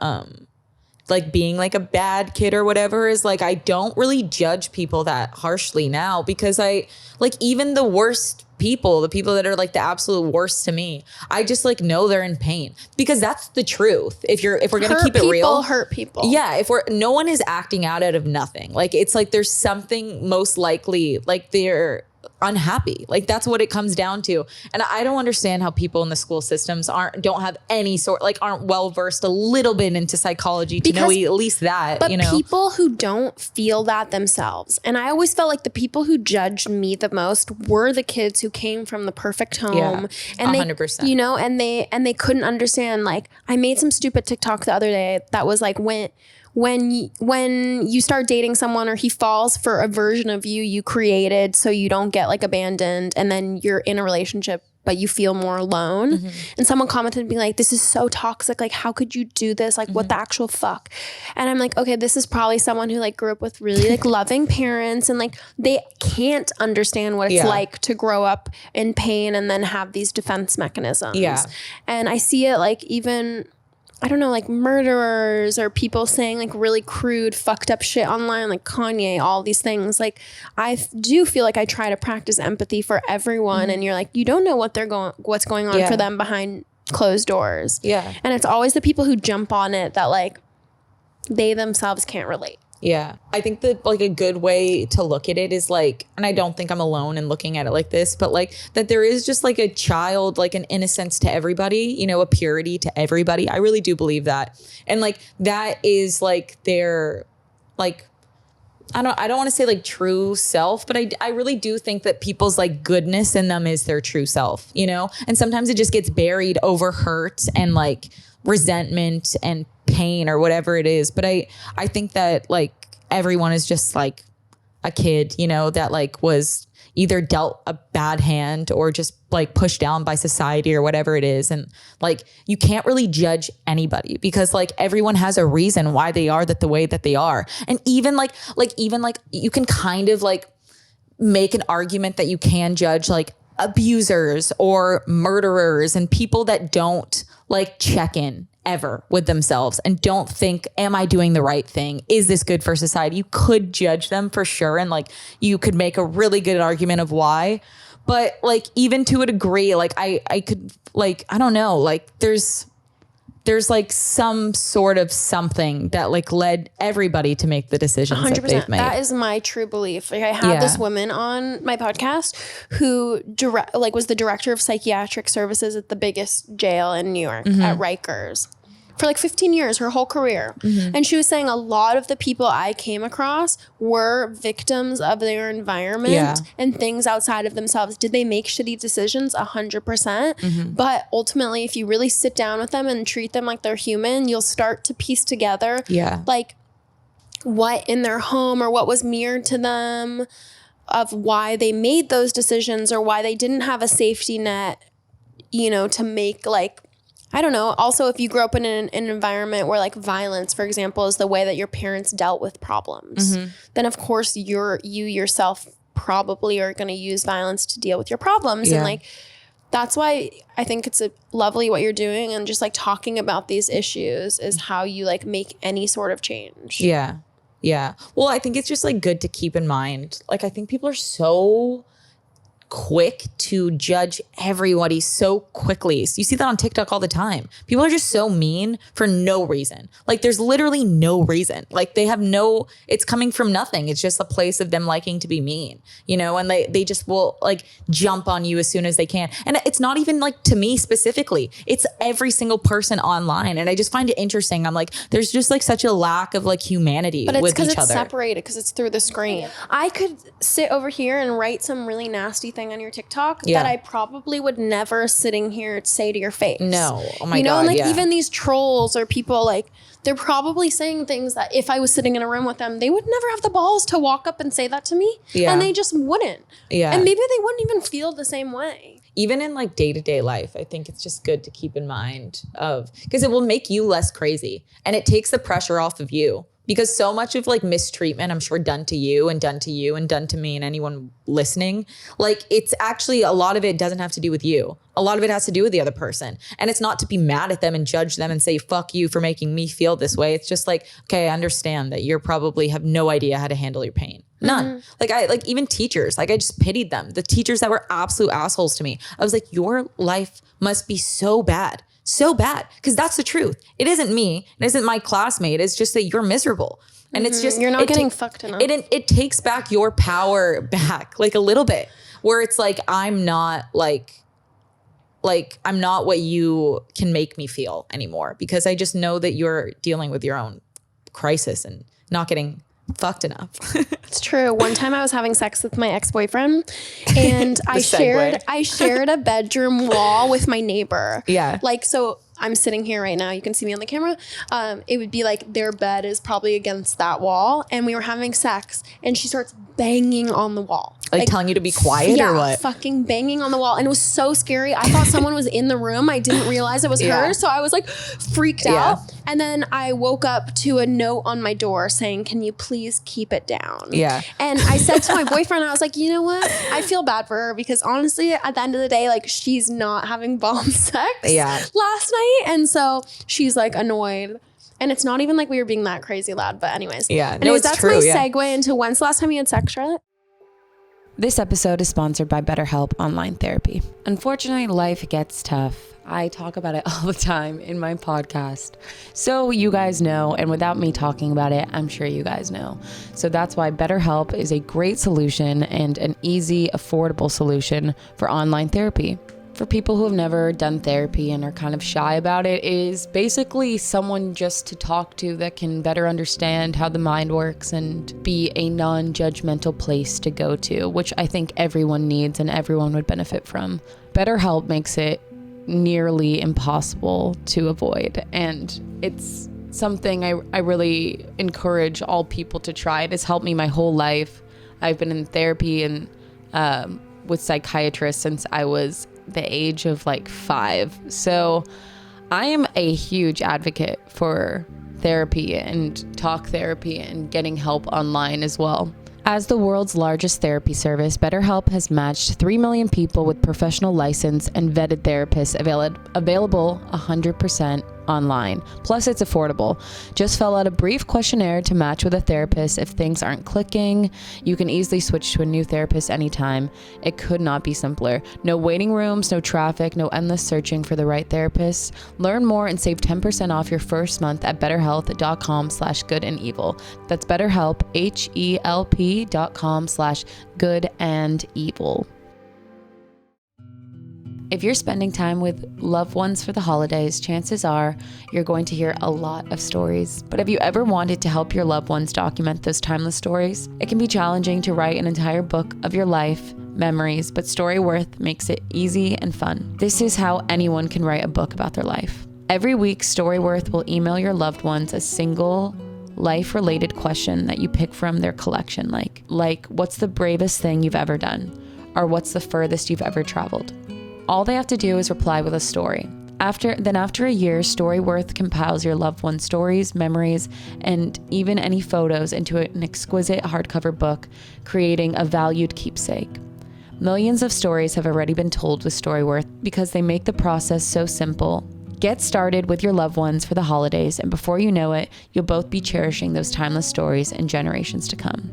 like being like a bad kid or whatever is like I don't really judge people that harshly now because I like even the worst people, the people that are like the absolute worst to me, I just like know they're in pain because that's the truth. If we're gonna keep it real, hurt people. Yeah, no one is acting out of nothing. Like it's like there's something most likely like they're unhappy. Like that's what it comes down to. And I don't understand how people in the school systems don't have any sort, like aren't well versed a little bit into psychology to know at least that, but you know. People who don't feel that themselves. And I always felt like the people who judged me the most were the kids who came from the perfect home. Yeah, and 100%. They, you know, and they couldn't understand. Like I made some stupid TikTok the other day that was like when you start dating someone or he falls for a version of you created so you don't get like abandoned, and then you're in a relationship but you feel more alone. And someone commented and be like, this is so toxic. Like, how could you do this? Like, what the actual fuck? And I'm like, okay, this is probably someone who like grew up with really like loving parents and like they can't understand what it's like to grow up in pain and then have these defense mechanisms. Yeah. And I see it like even, I don't know, like murderers or people saying like really crude, fucked up shit online, like Kanye, all these things. Like I do feel like I try to practice empathy for everyone. And you're like, you don't know what's going on for them behind closed doors. Yeah. And it's always the people who jump on it that like they themselves can't relate. Yeah. I think that like a good way to look at it is like, and I don't think I'm alone in looking at it like this, but like that there is just like a child, like an innocence to everybody, you know, a purity to everybody. I really do believe that. And like that is like their like, I don't want to say like true self, but I really do think that people's like goodness in them is their true self, you know? And sometimes it just gets buried over hurt and like resentment and pain or whatever it is. But I think that like everyone is just like a kid, you know, that like was either dealt a bad hand or just like pushed down by society or whatever it is. And like, you can't really judge anybody because like everyone has a reason why they are the way that they are. And even like you can kind of like make an argument that you can judge like abusers or murderers and people that don't like check in ever with themselves and don't think, am I doing the right thing? Is this good for society? You could judge them for sure. And like, you could make a really good argument of why, but like, even to a degree, like I could like, I don't know, like there's like some sort of something that like led everybody to make the decisions 100%. That they've made. That is my true belief. Like I had this woman on my podcast who was the director of psychiatric services at the biggest jail in New York at Rikers for like 15 years, her whole career. And she was saying a lot of the people I came across were victims of their environment and things outside of themselves. Did they make shitty decisions? 100%. But ultimately, if you really sit down with them and treat them like they're human, you'll start to piece together like what in their home or what was mirrored to them of why they made those decisions or why they didn't have a safety net, you know, to make like, I don't know. Also, if you grew up in an environment where like violence, for example, is the way that your parents dealt with problems, then of course you yourself probably are going to use violence to deal with your problems. And like, that's why I think it's lovely what you're doing. And just like talking about these issues is how you like make any sort of change. Yeah. Yeah. Well, I think it's just like good to keep in mind. Like, I think people are so quick to judge everybody so quickly. So you see that on TikTok all the time. People are just so mean for no reason. Like there's literally no reason. Like they have it's coming from nothing. It's just a place of them liking to be mean, you know, and they just will like jump on you as soon as they can. And it's not even like to me specifically, it's every single person online. And I just find it interesting. I'm like, there's just like such a lack of like humanity with each other. But it's because it's separated, because it's through the screen. I could sit over here and write some really nasty thing on your TikTok that I probably would never sitting here say to your face. No. Oh my God. You know, and like even these trolls or people, like they're probably saying things that if I was sitting in a room with them, they would never have the balls to walk up and say that to me. Yeah. And they just wouldn't. Yeah. And maybe they wouldn't even feel the same way. Even in like day-to-day life, I think it's just good to keep in mind because it will make you less crazy and it takes the pressure off of you because so much of like mistreatment, I'm sure, done to you and done to you and done to me and anyone listening, like it's actually a lot of it doesn't have to do with you. A lot of it has to do with the other person. And it's not to be mad at them and judge them and say, fuck you for making me feel this way. It's just like, okay, I understand that you're probably have no idea how to handle your pain. None. Like even teachers, like I just pitied them. The teachers that were absolute assholes to me. I was like, your life must be so bad. So bad. Because that's the truth. It isn't me. It isn't my classmate. It's just that you're miserable. And it's just, you're not getting fucked enough. It takes back your power back like a little bit, where it's like, I'm not I'm not what you can make me feel anymore, because I just know that you're dealing with your own crisis and not getting fucked enough. It's true. One time I was having sex with my ex-boyfriend and I shared a bedroom wall with my neighbor. Yeah. Like, so I'm sitting here right now. You can see me on the camera. It would be like their bed is probably against that wall and we were having sex and she starts banging on the wall. Like telling you to be quiet or what? Fucking banging on the wall. And it was so scary. I thought someone was in the room. I didn't realize it was her. So I was like freaked out. And then I woke up to a note on my door saying, can you please keep it down? Yeah. And I said to my boyfriend, I was like, you know what? I feel bad for her because honestly, at the end of the day, like she's not having bomb sex last night. And so she's like annoyed. And it's not even like we were being that crazy loud, but anyways. Yeah. Anyways, that's my segue into when's the last time you had sex, Charlotte? This episode is sponsored by BetterHelp Online Therapy. Unfortunately, life gets tough. I talk about it all the time in my podcast. So you guys know, and without me talking about it, I'm sure you guys know. So that's why BetterHelp is a great solution and an easy, affordable solution for online therapy. For people who have never done therapy and are kind of shy about it, is basically someone just to talk to that can better understand how the mind works and be a non-judgmental place to go to, which I think everyone needs and everyone would benefit from. BetterHelp makes it nearly impossible to avoid, and it's something I really encourage all people to try. It has helped me my whole life. I've been in therapy and with psychiatrists since I was the age of like 5. So I am a huge advocate for therapy and talk therapy and getting help online as well. As the world's largest therapy service, BetterHelp has matched 3 million people with professional license and vetted therapists available 100% online. Plus, it's affordable. Just fill out a brief questionnaire to match with a therapist. If things aren't clicking, you can easily switch to a new therapist anytime. It could not be simpler. No waiting rooms, no traffic, no endless searching for the right therapist. Learn more and save 10% off your first month at betterhealth.com/goodandevil. That's BetterHelp, HELP.com/goodandevil. If you're spending time with loved ones for the holidays, chances are you're going to hear a lot of stories. But have you ever wanted to help your loved ones document those timeless stories? It can be challenging to write an entire book of your life, memories, but Storyworth makes it easy and fun. This is how anyone can write a book about their life. Every week, Storyworth will email your loved ones a single life-related question that you pick from their collection, like what's the bravest thing you've ever done? Or what's the furthest you've ever traveled? All they have to do is reply with a story. After a year, Storyworth compiles your loved one's stories, memories, and even any photos into an exquisite hardcover book, creating a valued keepsake. Millions of stories have already been told with Storyworth because they make the process so simple. Get started with your loved ones for the holidays, and before you know it, you'll both be cherishing those timeless stories in generations to come.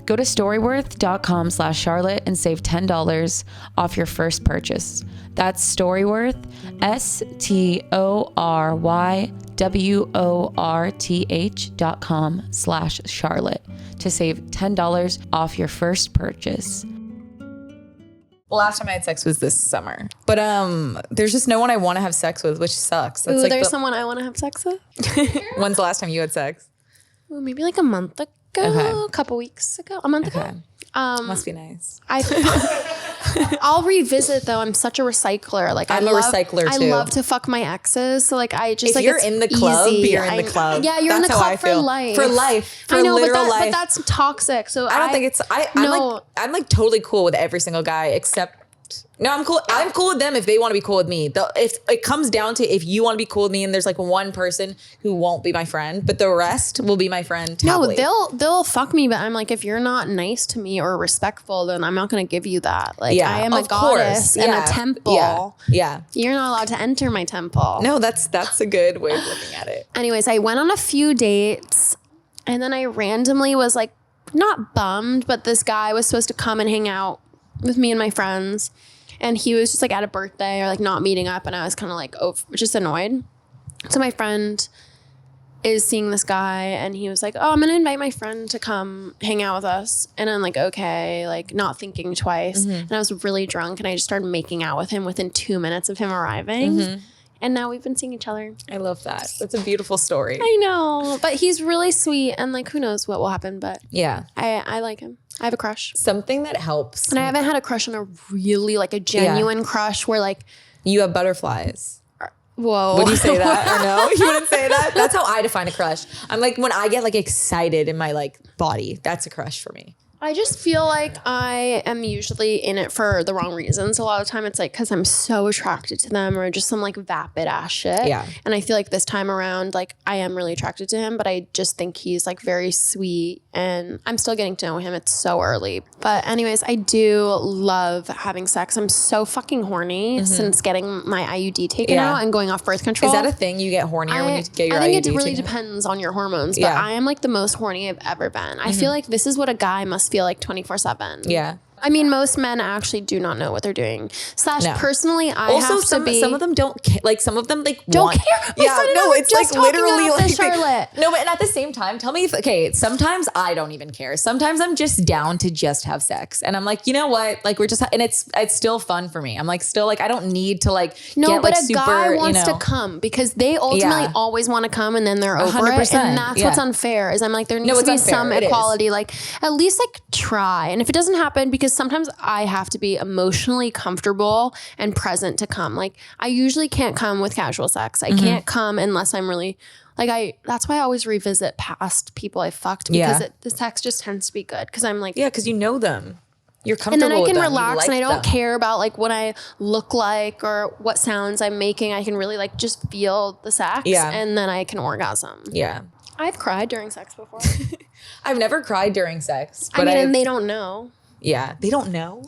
Go to storyworth.com/Charlotte and save $10 off your first purchase. That's Storyworth, STORYWORTH.com/Charlotte to save $10 off your first purchase. Last time I had sex was this summer, but there's just no one I want to have sex with, which sucks. That's Ooh, there's someone I want to have sex with. When's the last time you had sex? Ooh, maybe like a month ago. A couple weeks ago, a month ago. Must be nice. I'll revisit though. I'm such a recycler. Like I'm a recycler too. I love to fuck my exes. So like I just if you're in the club, you're in the club. Yeah, you're in the club for life. For life. For I know, literal life. But that's toxic. So I don't think it's. I'm like totally cool with every single guy except No, I'm cool. I'm cool with them if they want to be cool with me. If it comes down to if you want to be cool with me and there's like one person who won't be my friend, but the rest will be my friend happily. No, they'll fuck me, but I'm like, if you're not nice to me or respectful, then I'm not going to give you that. Like, I am a goddess in a temple. Yeah. You're not allowed to enter my temple. No, that's a good way of looking at it. Anyways, I went on a few dates and then I randomly was like, not bummed, but this guy was supposed to come and hang out with me and my friends. And he was just like at a birthday or like not meeting up. And I was kind of like, just annoyed. So my friend is seeing this guy and he was like, oh, I'm going to invite my friend to come hang out with us. And I'm like, okay, like not thinking twice. And I was really drunk and I just started making out with him within 2 minutes of him arriving. And now we've been seeing each other. I love that. That's a beautiful story. I know, but he's really sweet and like, who knows what will happen, but yeah, I like him. I have a crush. Something that helps. And I haven't had a crush on a really like a genuine crush where like. You have butterflies. Whoa. Would you say that or no? You wouldn't say that? That's how I define a crush. I'm like, when I get like excited in my like body, that's a crush for me. I just feel like I am usually in it for the wrong reasons. A lot of the time it's like because I'm so attracted to them or just some like vapid ass shit. Yeah. And I feel like this time around, like I am really attracted to him, but I just think he's like very sweet and I'm still getting to know him. It's so early. But anyways, I do love having sex. I'm so fucking horny since getting my IUD taken out and going off birth control. Is that a thing? You get hornier when you get your IUD I think it really taken? depends on your hormones, but I am like the most horny I've ever been. I feel like this is what a guy must feel like 24/7. Yeah. I mean, most men actually do not know what they're doing. No. Personally, I also, have to be. some of them don't like. Some of them like don't want, care. My friend and I were it's just like literally about like this, Charlotte. No, but at the same time, tell me if sometimes I don't even care. Sometimes I'm just down to just have sex, and I'm like, you know what? Like we're just, and it's still fun for me. I'm like still like I don't need to like get, but like, a super, guy wants you know, to come because they ultimately always want to come and then they're over 100%, it, and that's what's unfair. Is I'm like there needs to be some equality. Like at least like try, and if it doesn't happen, because sometimes I have to be emotionally comfortable and present to come. Like I usually can't come with casual sex. I can't come unless I'm really like that's why I always revisit past people I fucked because the sex just tends to be good because I'm like because you know them. You're comfortable and then I with can them. relax like and I don't them. care about like what I look like or what sounds I'm making. I can really like just feel the sex and then I can orgasm. Yeah. I've cried during sex before. I've never cried during sex. But and they don't know. Yeah, they don't know.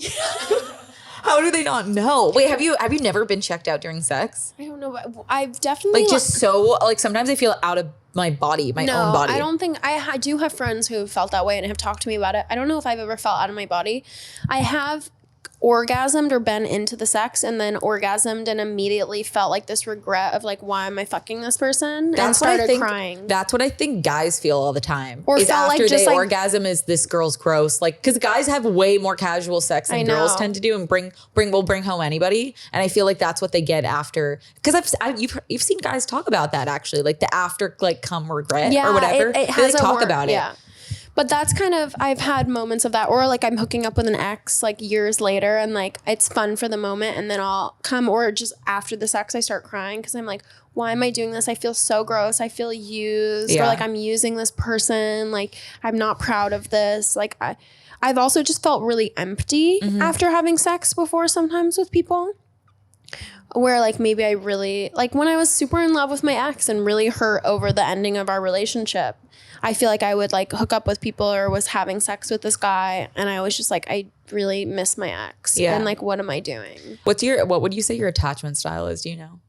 How do they not know? Wait, have you never been checked out during sex? I don't know, but I've definitely like just so like sometimes I feel out of my body, my own body. I don't think I do have friends who have felt that way and have talked to me about it. I don't know if I've ever felt out of my body. I have orgasmed or been into the sex and then orgasmed and immediately felt like this regret of like, why am I fucking this person? And started crying. That's what I think guys feel all the time. Or is felt after like just they like orgasm is this girl's gross. Like because guys have way more casual sex than girls tend to do and will bring home anybody. And I feel like that's what they get after. Because you've seen guys talk about that actually, like the after like cum regret or whatever. It has they talk about it. Yeah. But that's kind of, I've had moments of that, or like I'm hooking up with an ex like years later and like it's fun for the moment and then I'll come, or just after the sex I start crying because I'm like, why am I doing this? I feel so gross. I feel used or like I'm using this person. Like I'm not proud of this. Like I've also just felt really empty after having sex before sometimes with people. Where like maybe I really, like when I was super in love with my ex and really hurt over the ending of our relationship, I feel like I would like hook up with people or was having sex with this guy and I was just like, I really miss my ex. Yeah. And like, what am I doing? What would you say your attachment style is? Do you know?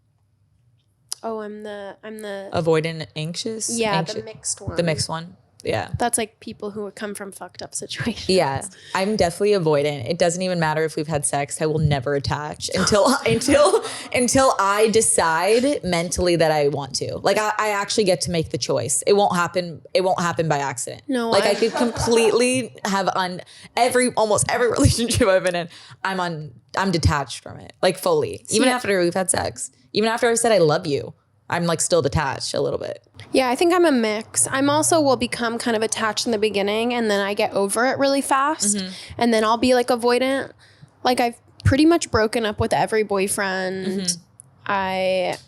Oh, I'm the avoidant, anxious? Yeah, the mixed one. The mixed one. Yeah. That's like people who would come from fucked up situations. Yeah. I'm definitely avoidant. It doesn't even matter if we've had sex. I will never attach until I decide mentally that I want to. Like I actually get to make the choice. It won't happen by accident. No. Like I could completely have almost every relationship I've been in, I'm detached from it. Like fully. Even after we've had sex. Even after I've said I love you. I'm like still detached a little bit. Yeah, I think I'm a mix. I'm also will become kind of attached in the beginning and then I get over it really fast. And then I'll be like avoidant. Like I've pretty much broken up with every boyfriend. I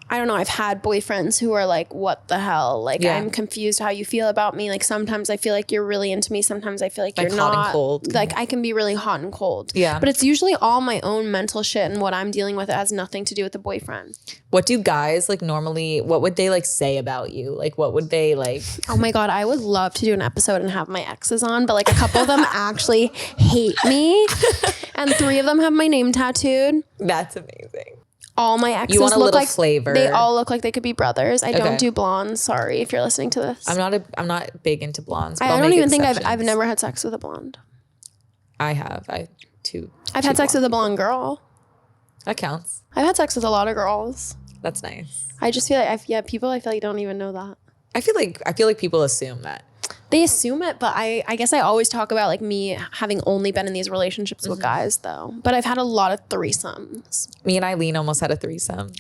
I don't know, I've had boyfriends who are like, what the hell? Like, I'm confused how you feel about me. Like, sometimes I feel like you're really into me. Sometimes I feel like you're hot not. and cold. Like, I can be really hot and cold. Yeah. But it's usually all my own mental shit, and what I'm dealing with has nothing to do with the boyfriend. What do guys like normally, what would they like say about you? Like, what would they like? Oh my God, I would love to do an episode and have my exes on, but like a couple of them actually hate me. And 3 of them have my name tattooed. That's amazing. All my exes You want a look little like flavor. They all look like they could be brothers. I Okay. don't do blondes. Sorry if you're listening to this. I'm not big into blondes. But I I'll don't make even think I've exceptions. never had sex with a blonde. I have. I two. I've had sex with a blonde girl. That counts. I've had sex with a lot of girls. That's nice. I just feel like people I feel like don't even know that. I feel like people assume that. They assume it, but I guess I always talk about like me having only been in these relationships with guys though. But I've had a lot of threesomes. Me and Eileen almost had a threesome.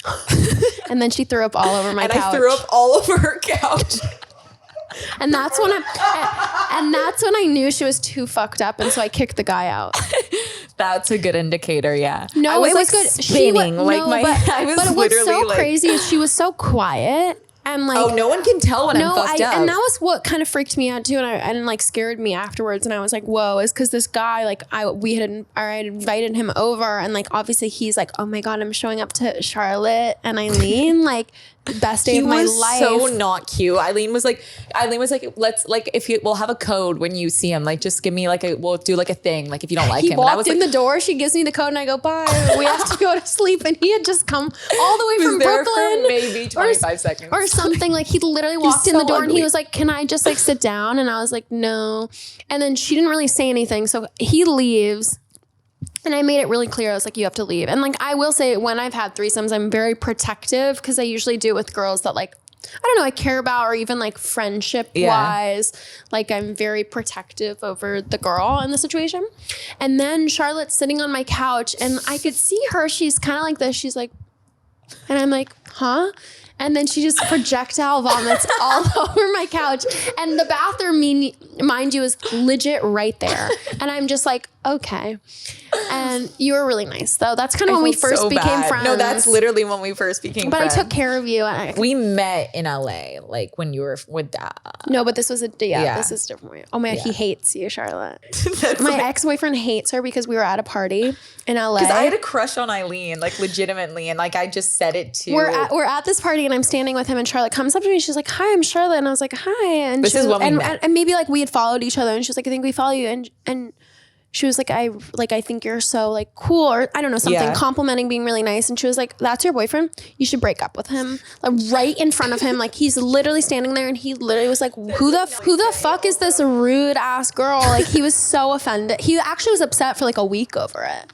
And then she threw up all over my And couch. I threw up all over her couch. And that's when I knew she was too fucked up, and so I kicked the guy out. That's a good indicator, yeah. No, I was it was like good. spinning, like no, my I was but literally what's so like, crazy is she was so quiet and like. oh, no one can tell when I'm fucked up. And that was what kind of freaked me out too, and like scared me afterwards. And I was like, "Whoa!" Is because this guy, like, I had invited him over, and like obviously he's like, "Oh my God, I'm showing up to Charlotte and Eileen, like best day of my life." So not cute. Eileen was like, let's like we'll have a code when you see him. Like, just give me we'll do like a thing. Like if you don't like He him. And I walked was in like, the door. She gives me the code, and I go, "Bye. We have to go to sleep." And he had just come all the way from there for Brooklyn, maybe 25 seconds or something. Like he literally walked in so the door, and ugly. he was like, "Can I just like sit down?" And I was like, "No." And then she didn't really say anything, so he leaves. And I made it really clear. I was like, you have to leave. And like, I will say when I've had threesomes, I'm very protective because I usually do it with girls that like, I don't know, I care about, or even like friendship wise. Like I'm very protective over the girl in the situation. And then Charlotte's sitting on my couch and I could see her. She's kind of like this. She's like, and I'm like, huh? And then she just projectile vomits all over my couch. And the bathroom, mind you, is legit right there. And I'm just like, okay. And you were really nice, though. That's kind of when we first became friends. No, that's literally when we first became friends. But I took care of you. And we met in LA, like when you were with that. No, but this was this is different. Oh my God, he hates you, Charlotte. My ex-boyfriend hates her because we were at a party in LA. Because I had a crush on Eileen, like legitimately. And like I just said it to. We're at this party and I'm standing with him and Charlotte comes up to me. She's like, "Hi, I'm Charlotte." And I was like, "Hi." And this is when we met. And maybe like we had followed each other and she was like, "I think we follow you." And she was like, I think you're so like cool, or I don't know, something complimenting, being really nice. And she was like, "That's your boyfriend? You should break up with him." Like right in front of him. Like he's literally standing there and he literally was like, who the fuck is this rude ass girl? Like he was so offended. He actually was upset for like a week over it.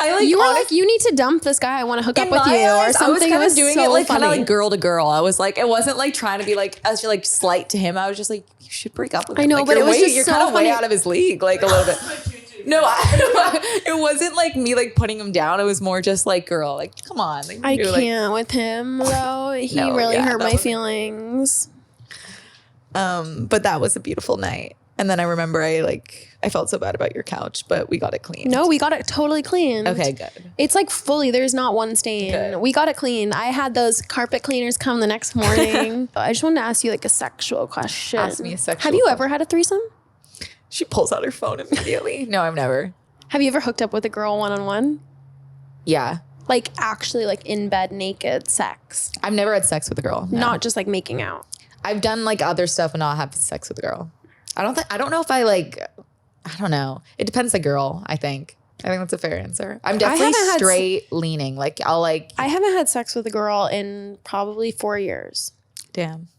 You were like, "You need to dump this guy. I want to hook up with you," or something. I was kind of doing so it like funny. kind of like girl to girl. I was like, it wasn't like trying to be like actually like slight to him. I was just like, you should break up with him. I know, like, but it was just you're so kind of funny. way out of his league, like a little bit. No, it wasn't like me like putting him down. It was more just like, girl, like come on. Like, I can't with him though. He really hurt my feelings. But that was a beautiful night. And then I remember I felt so bad about your couch, but we got it cleaned. No, we got it totally cleaned. Okay, good. It's like fully, there's not one stain. Good. We got it cleaned. I had those carpet cleaners come the next morning. I just wanted to ask you like a sexual question. Ask me a sexual Have you question. ever had a threesome? She pulls out her phone immediately. No, I've never. Have you ever hooked up with a girl one-on-one? Yeah. Like actually like in bed naked sex? I've never had sex with a girl. No. Not just like making out. I've done like other stuff and not have sex with a girl. I don't know if I don't know. It depends the girl, I think. I think that's a fair answer. I'm definitely straight leaning. Like I haven't had sex with a girl in probably 4 years. Damn.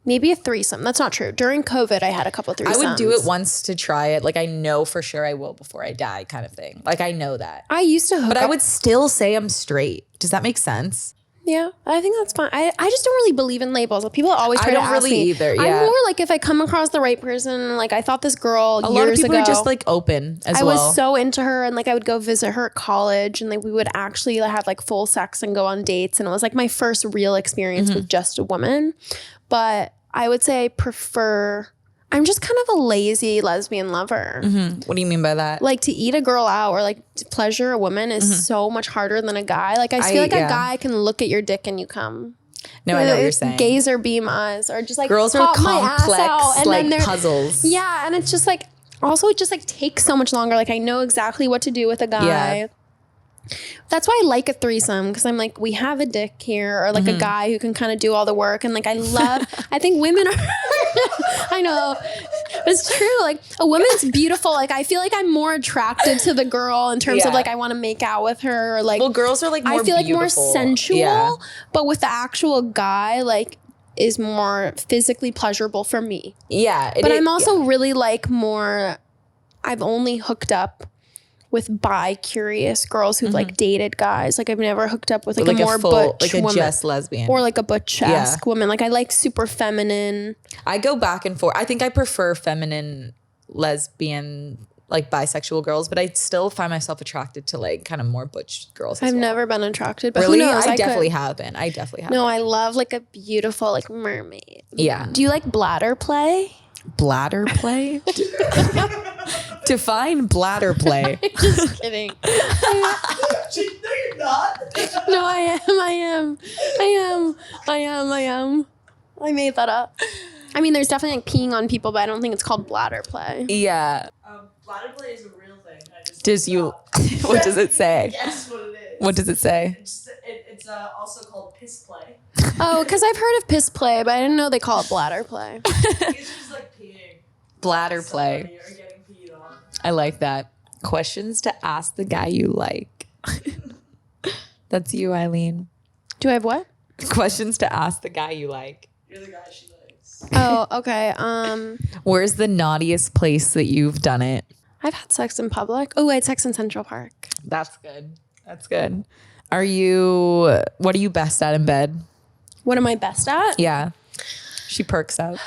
Maybe a threesome. That's not true. During COVID, I had a couple threesomes. I would do it once to try it. Like I know for sure I will before I die kind of thing. Like I know that. I used to hook But up. I would still say I'm straight. Does that make sense? Yeah, I think that's fine. I just don't really believe in labels. People always try to ask me. either, yeah. I'm more like if I come across the right person, like I thought this girl A years lot of people ago. are just like open as well. I was so into her and like I would go visit her at college and like we would actually have like full sex and go on dates. And it was like my first real experience with just a woman. But I would say I prefer I'm just kind of a lazy lesbian lover. What do you mean by that? Like to eat a girl out or like to pleasure a woman is so much harder than a guy. Like I feel like a guy can look at your dick and you come. No, I know what you're saying. Gays or beam us or just like girls are pop my ass complex, out, and like then they're- puzzles. Yeah, and it's just like also it just like takes so much longer. Like I know exactly what to do with a guy. Yeah. That's why I like a threesome because I'm like, we have a dick here or like a guy who can kind of do all the work. And like, I think women are, I know, it's true. Like a woman's beautiful. Like I feel like I'm more attracted to the girl in terms of like, I want to make out with her. Or like, Well, girls are like more I feel like more beautiful. sensual, Yeah. but with the actual guy, like is more physically pleasurable for me. Yeah. But I'm also really like more, I've only hooked up with bi-curious girls who've like dated guys. Like I've never hooked up with like a more butch like a woman. just lesbian. Or like a butch-esque woman. Like I like super feminine. I go back and forth. I think I prefer feminine, lesbian, like bisexual girls, but I still find myself attracted to like kind of more butch girls. I've never been attracted, but Really? who knows? I definitely could. have been. I definitely have. No, I love like a beautiful like mermaid. Yeah. Do you like bladder play? Bladder play? Define bladder play. Just kidding. No, you're not. No, I am. I made that up. I mean, there's definitely like peeing on people, but I don't think it's called bladder play. Yeah. Bladder play is a real thing. Does you? What does it say? Guess what it is. What does it say? It's also called piss play. Oh, because I've heard of piss play, but I didn't know they call it bladder play. It's just like peeing. Bladder play. Or getting peed on. I like that. Questions to ask the guy you like. That's you, Eileen. Do I have what? Questions to ask the guy you like. You're the guy she likes. Oh, okay. Where's the naughtiest place that you've done it? I've had sex in public. Oh, I had sex in Central Park. That's good. That's good. What are you best at in bed? What am I best at? Yeah. She perks up.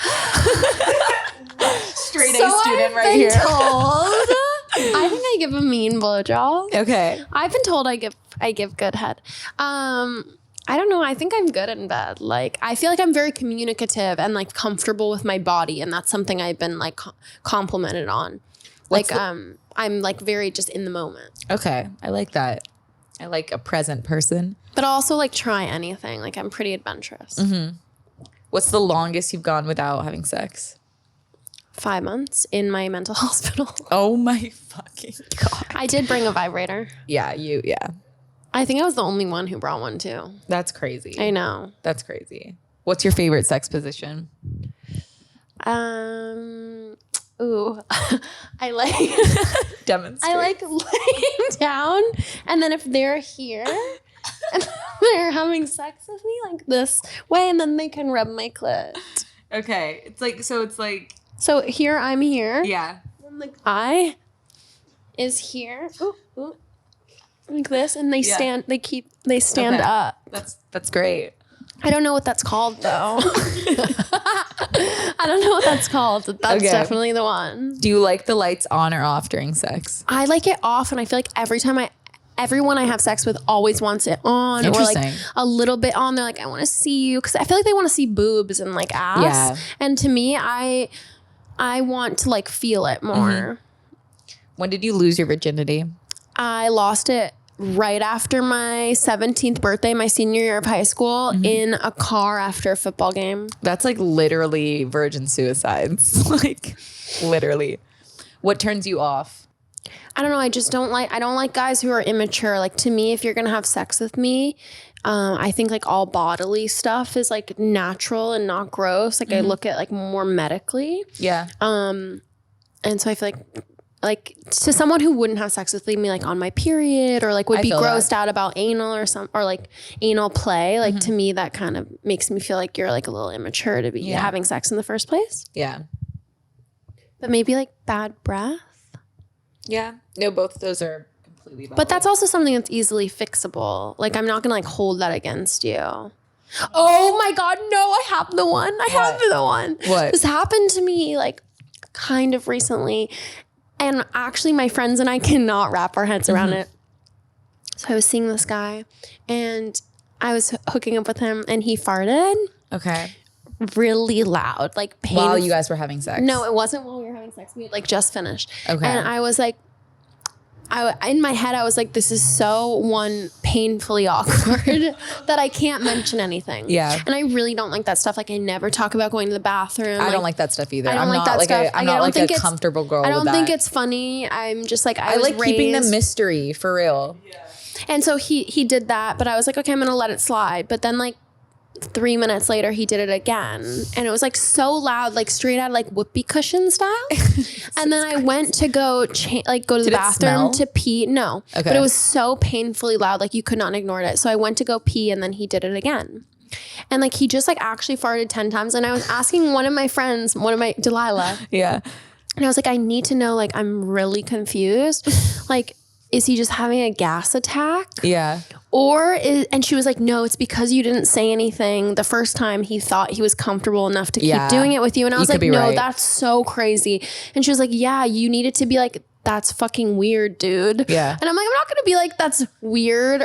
Straight So A student I've right been here. told. I think I give a mean blowjob. Okay. I've been told I give good head. I don't know. I think I'm good in bed. Like I feel like I'm very communicative and like comfortable with my body, and that's something I've been like complimented on. I'm like very just in the moment. Okay. I like that. I like a present person. But also like try anything. Like I'm pretty adventurous. What's the longest you've gone without having sex? 5 months in my mental hospital. Oh my fucking God. I did bring a vibrator. Yeah. I think I was the only one who brought one too. That's crazy. I know. That's crazy. What's your favorite sex position? Ooh, I like Demonstrate. I like laying down, and then if they're here and they're having sex with me like this way, and then they can rub my clit. Okay. It's like So here I'm here. yeah. And the guy is here. Ooh, ooh, like this, and they stand. They stand Okay. up. That's great. I don't know what that's called though. I don't know what that's called, but that's Okay. definitely the one. Do you like the lights on or off during sex? I like it off, and I feel like everyone I have sex with always wants it on or like Interesting. a little bit on. They're like, I want to see you, because I feel like they want to see boobs and like ass. Yeah. And to me, I want to like feel it more. When did you lose your virginity? I lost it right after my 17th birthday, my senior year of high school, in a car after a football game. That's like literally virgin suicides. Like literally. What turns you off? I don't know. I don't like guys who are immature. Like to me, if you're going to have sex with me, I think like all bodily stuff is like natural and not gross. Like I look at like more medically. Yeah. And so I feel like to someone who wouldn't have sex with me like on my period or like would I be feel grossed that. out about anal or like anal play, like to me that kind of makes me feel like you're like a little immature to be having sex in the first place. Yeah. But maybe like bad breath. Yeah. No, both of those are completely valid. But that's also something that's easily fixable. Like I'm not gonna like hold that against you. Oh my God, no, I have the one. I have the one. What? This happened to me like kind of recently. And actually my friends and I cannot wrap our heads around it. So I was seeing this guy and I was hooking up with him and he farted Okay. really loud, like painful. While you guys were having sex? No, it wasn't while we were having sex. We had like just finished. Okay. And I was like, in my head, I was like, this is so painfully awkward that I can't mention anything. Yeah. And I really don't like that stuff. Like I never talk about going to the bathroom. I don't like that stuff either. I don't I'm like not that like stuff. I'm not like a comfortable girl I don't with think that. it's funny. I'm just like, I was like keeping the raised- mystery for real. And so he did that, but I was like, okay, I'm going to let it slide. But then like 3 minutes later, he did it again. And it was like so loud, like straight out of like whoopee cushion style. And then I went to go go to the Did it bathroom smell? to pee. No, Okay. but it was so painfully loud, like you could not ignore it. So I went to go pee and then he did it again. And like he just like actually farted 10 times. And I was asking one of my friends, Delilah. Yeah. And I was like, I need to know, like, I'm really confused. Like, is he just having a gas attack? Yeah. And she was like, no, it's because you didn't say anything the first time. He thought he was comfortable enough to keep doing it with you. And I was like, no, that's so crazy. And she was like, yeah, you needed to be like, that's fucking weird, dude. Yeah. And I'm like, I'm not going to be like, that's weird.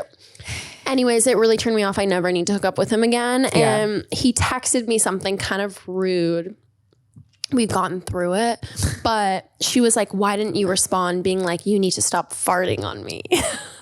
Anyways, it really turned me off. I never need to hook up with him again. Yeah. And he texted me something kind of rude. We've gotten through it, but she was like, why didn't you respond being like, you need to stop farting on me?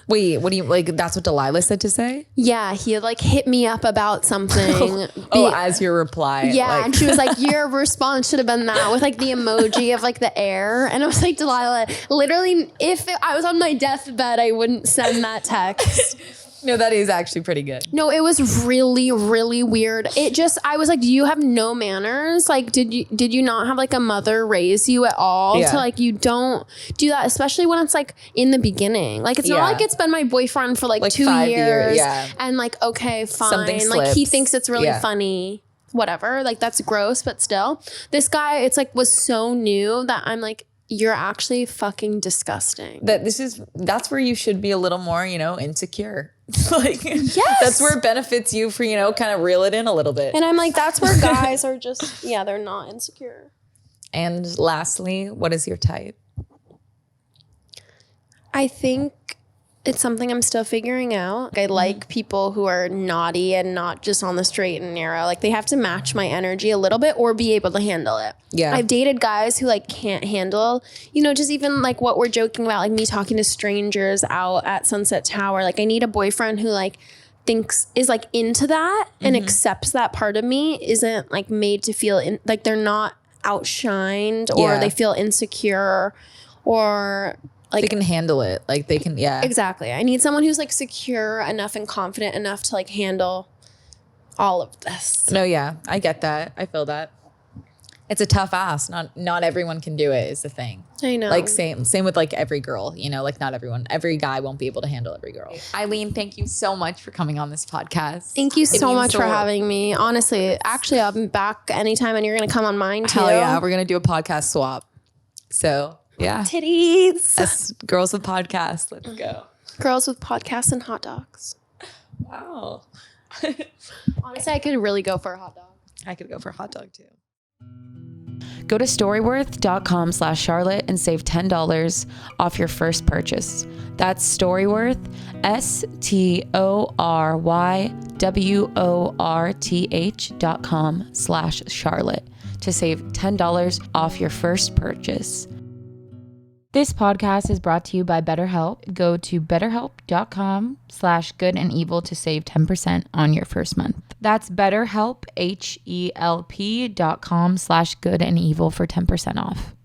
Wait, what do you like? That's what Delilah said to say? Yeah, he had like hit me up about something. As your reply. Yeah, like- and she was like, your response should have been that with like the emoji of like the air. And I was like, Delilah, literally, if I was on my deathbed, I wouldn't send that text. No, that is actually pretty good. No, it was really, really weird. I was like, do you have no manners? Like, did you not have like a mother raise you at all? Yeah. To like, you don't do that, especially when it's like in the beginning. Like, it's not like it's been my boyfriend for like 2 5 years. Yeah. And like, okay, fine. Something Like he slips. thinks it's really funny. Whatever. Like that's gross, but still. This guy, it's like was so new that I'm like, you're actually fucking disgusting. That's where you should be a little more, insecure. Like, Yes. That's where it benefits you for, kind of reel it in a little bit. And I'm like, that's where guys are just, they're not insecure. And lastly, what is your type? I think it's something I'm still figuring out. I like people who are naughty and not just on the straight and narrow. Like they have to match my energy a little bit or be able to handle it. Yeah. I've dated guys who like can't handle, just even like what we're joking about, like me talking to strangers out at Sunset Tower. Like I need a boyfriend who like is like into that and accepts that part of me isn't like made to feel like they're not outshined or they feel insecure or like they can handle it. Like they can, yeah. Exactly. I need someone who's like secure enough and confident enough to like handle all of this. No, yeah, I get that. I feel that. It's a tough ask. Not everyone can do it is the thing. I know. Like same with like every girl, like not every guy won't be able to handle every girl. Eileen, thank you so much for coming on this podcast. Thank you so means much the for world. having me. Honestly, actually, I'll be back anytime and you're going to come on mine too. Hell yeah, we're gonna do a podcast swap. So yeah, Titties. us girls with podcasts. Let's go. Girls with podcasts and hot dogs. Wow. Honestly, I could really go for a hot dog. I could go for a hot dog too. Go to storyworth.com/Charlotte and save $10 off your first purchase. That's Storyworth, STORYWORTH.com/Charlotte to save $10 off your first purchase. This podcast is brought to you by BetterHelp. Go to betterhelp.com/good and evil to save 10% on your first month. That's BetterHelp, HELP.com/good and evil for 10% off.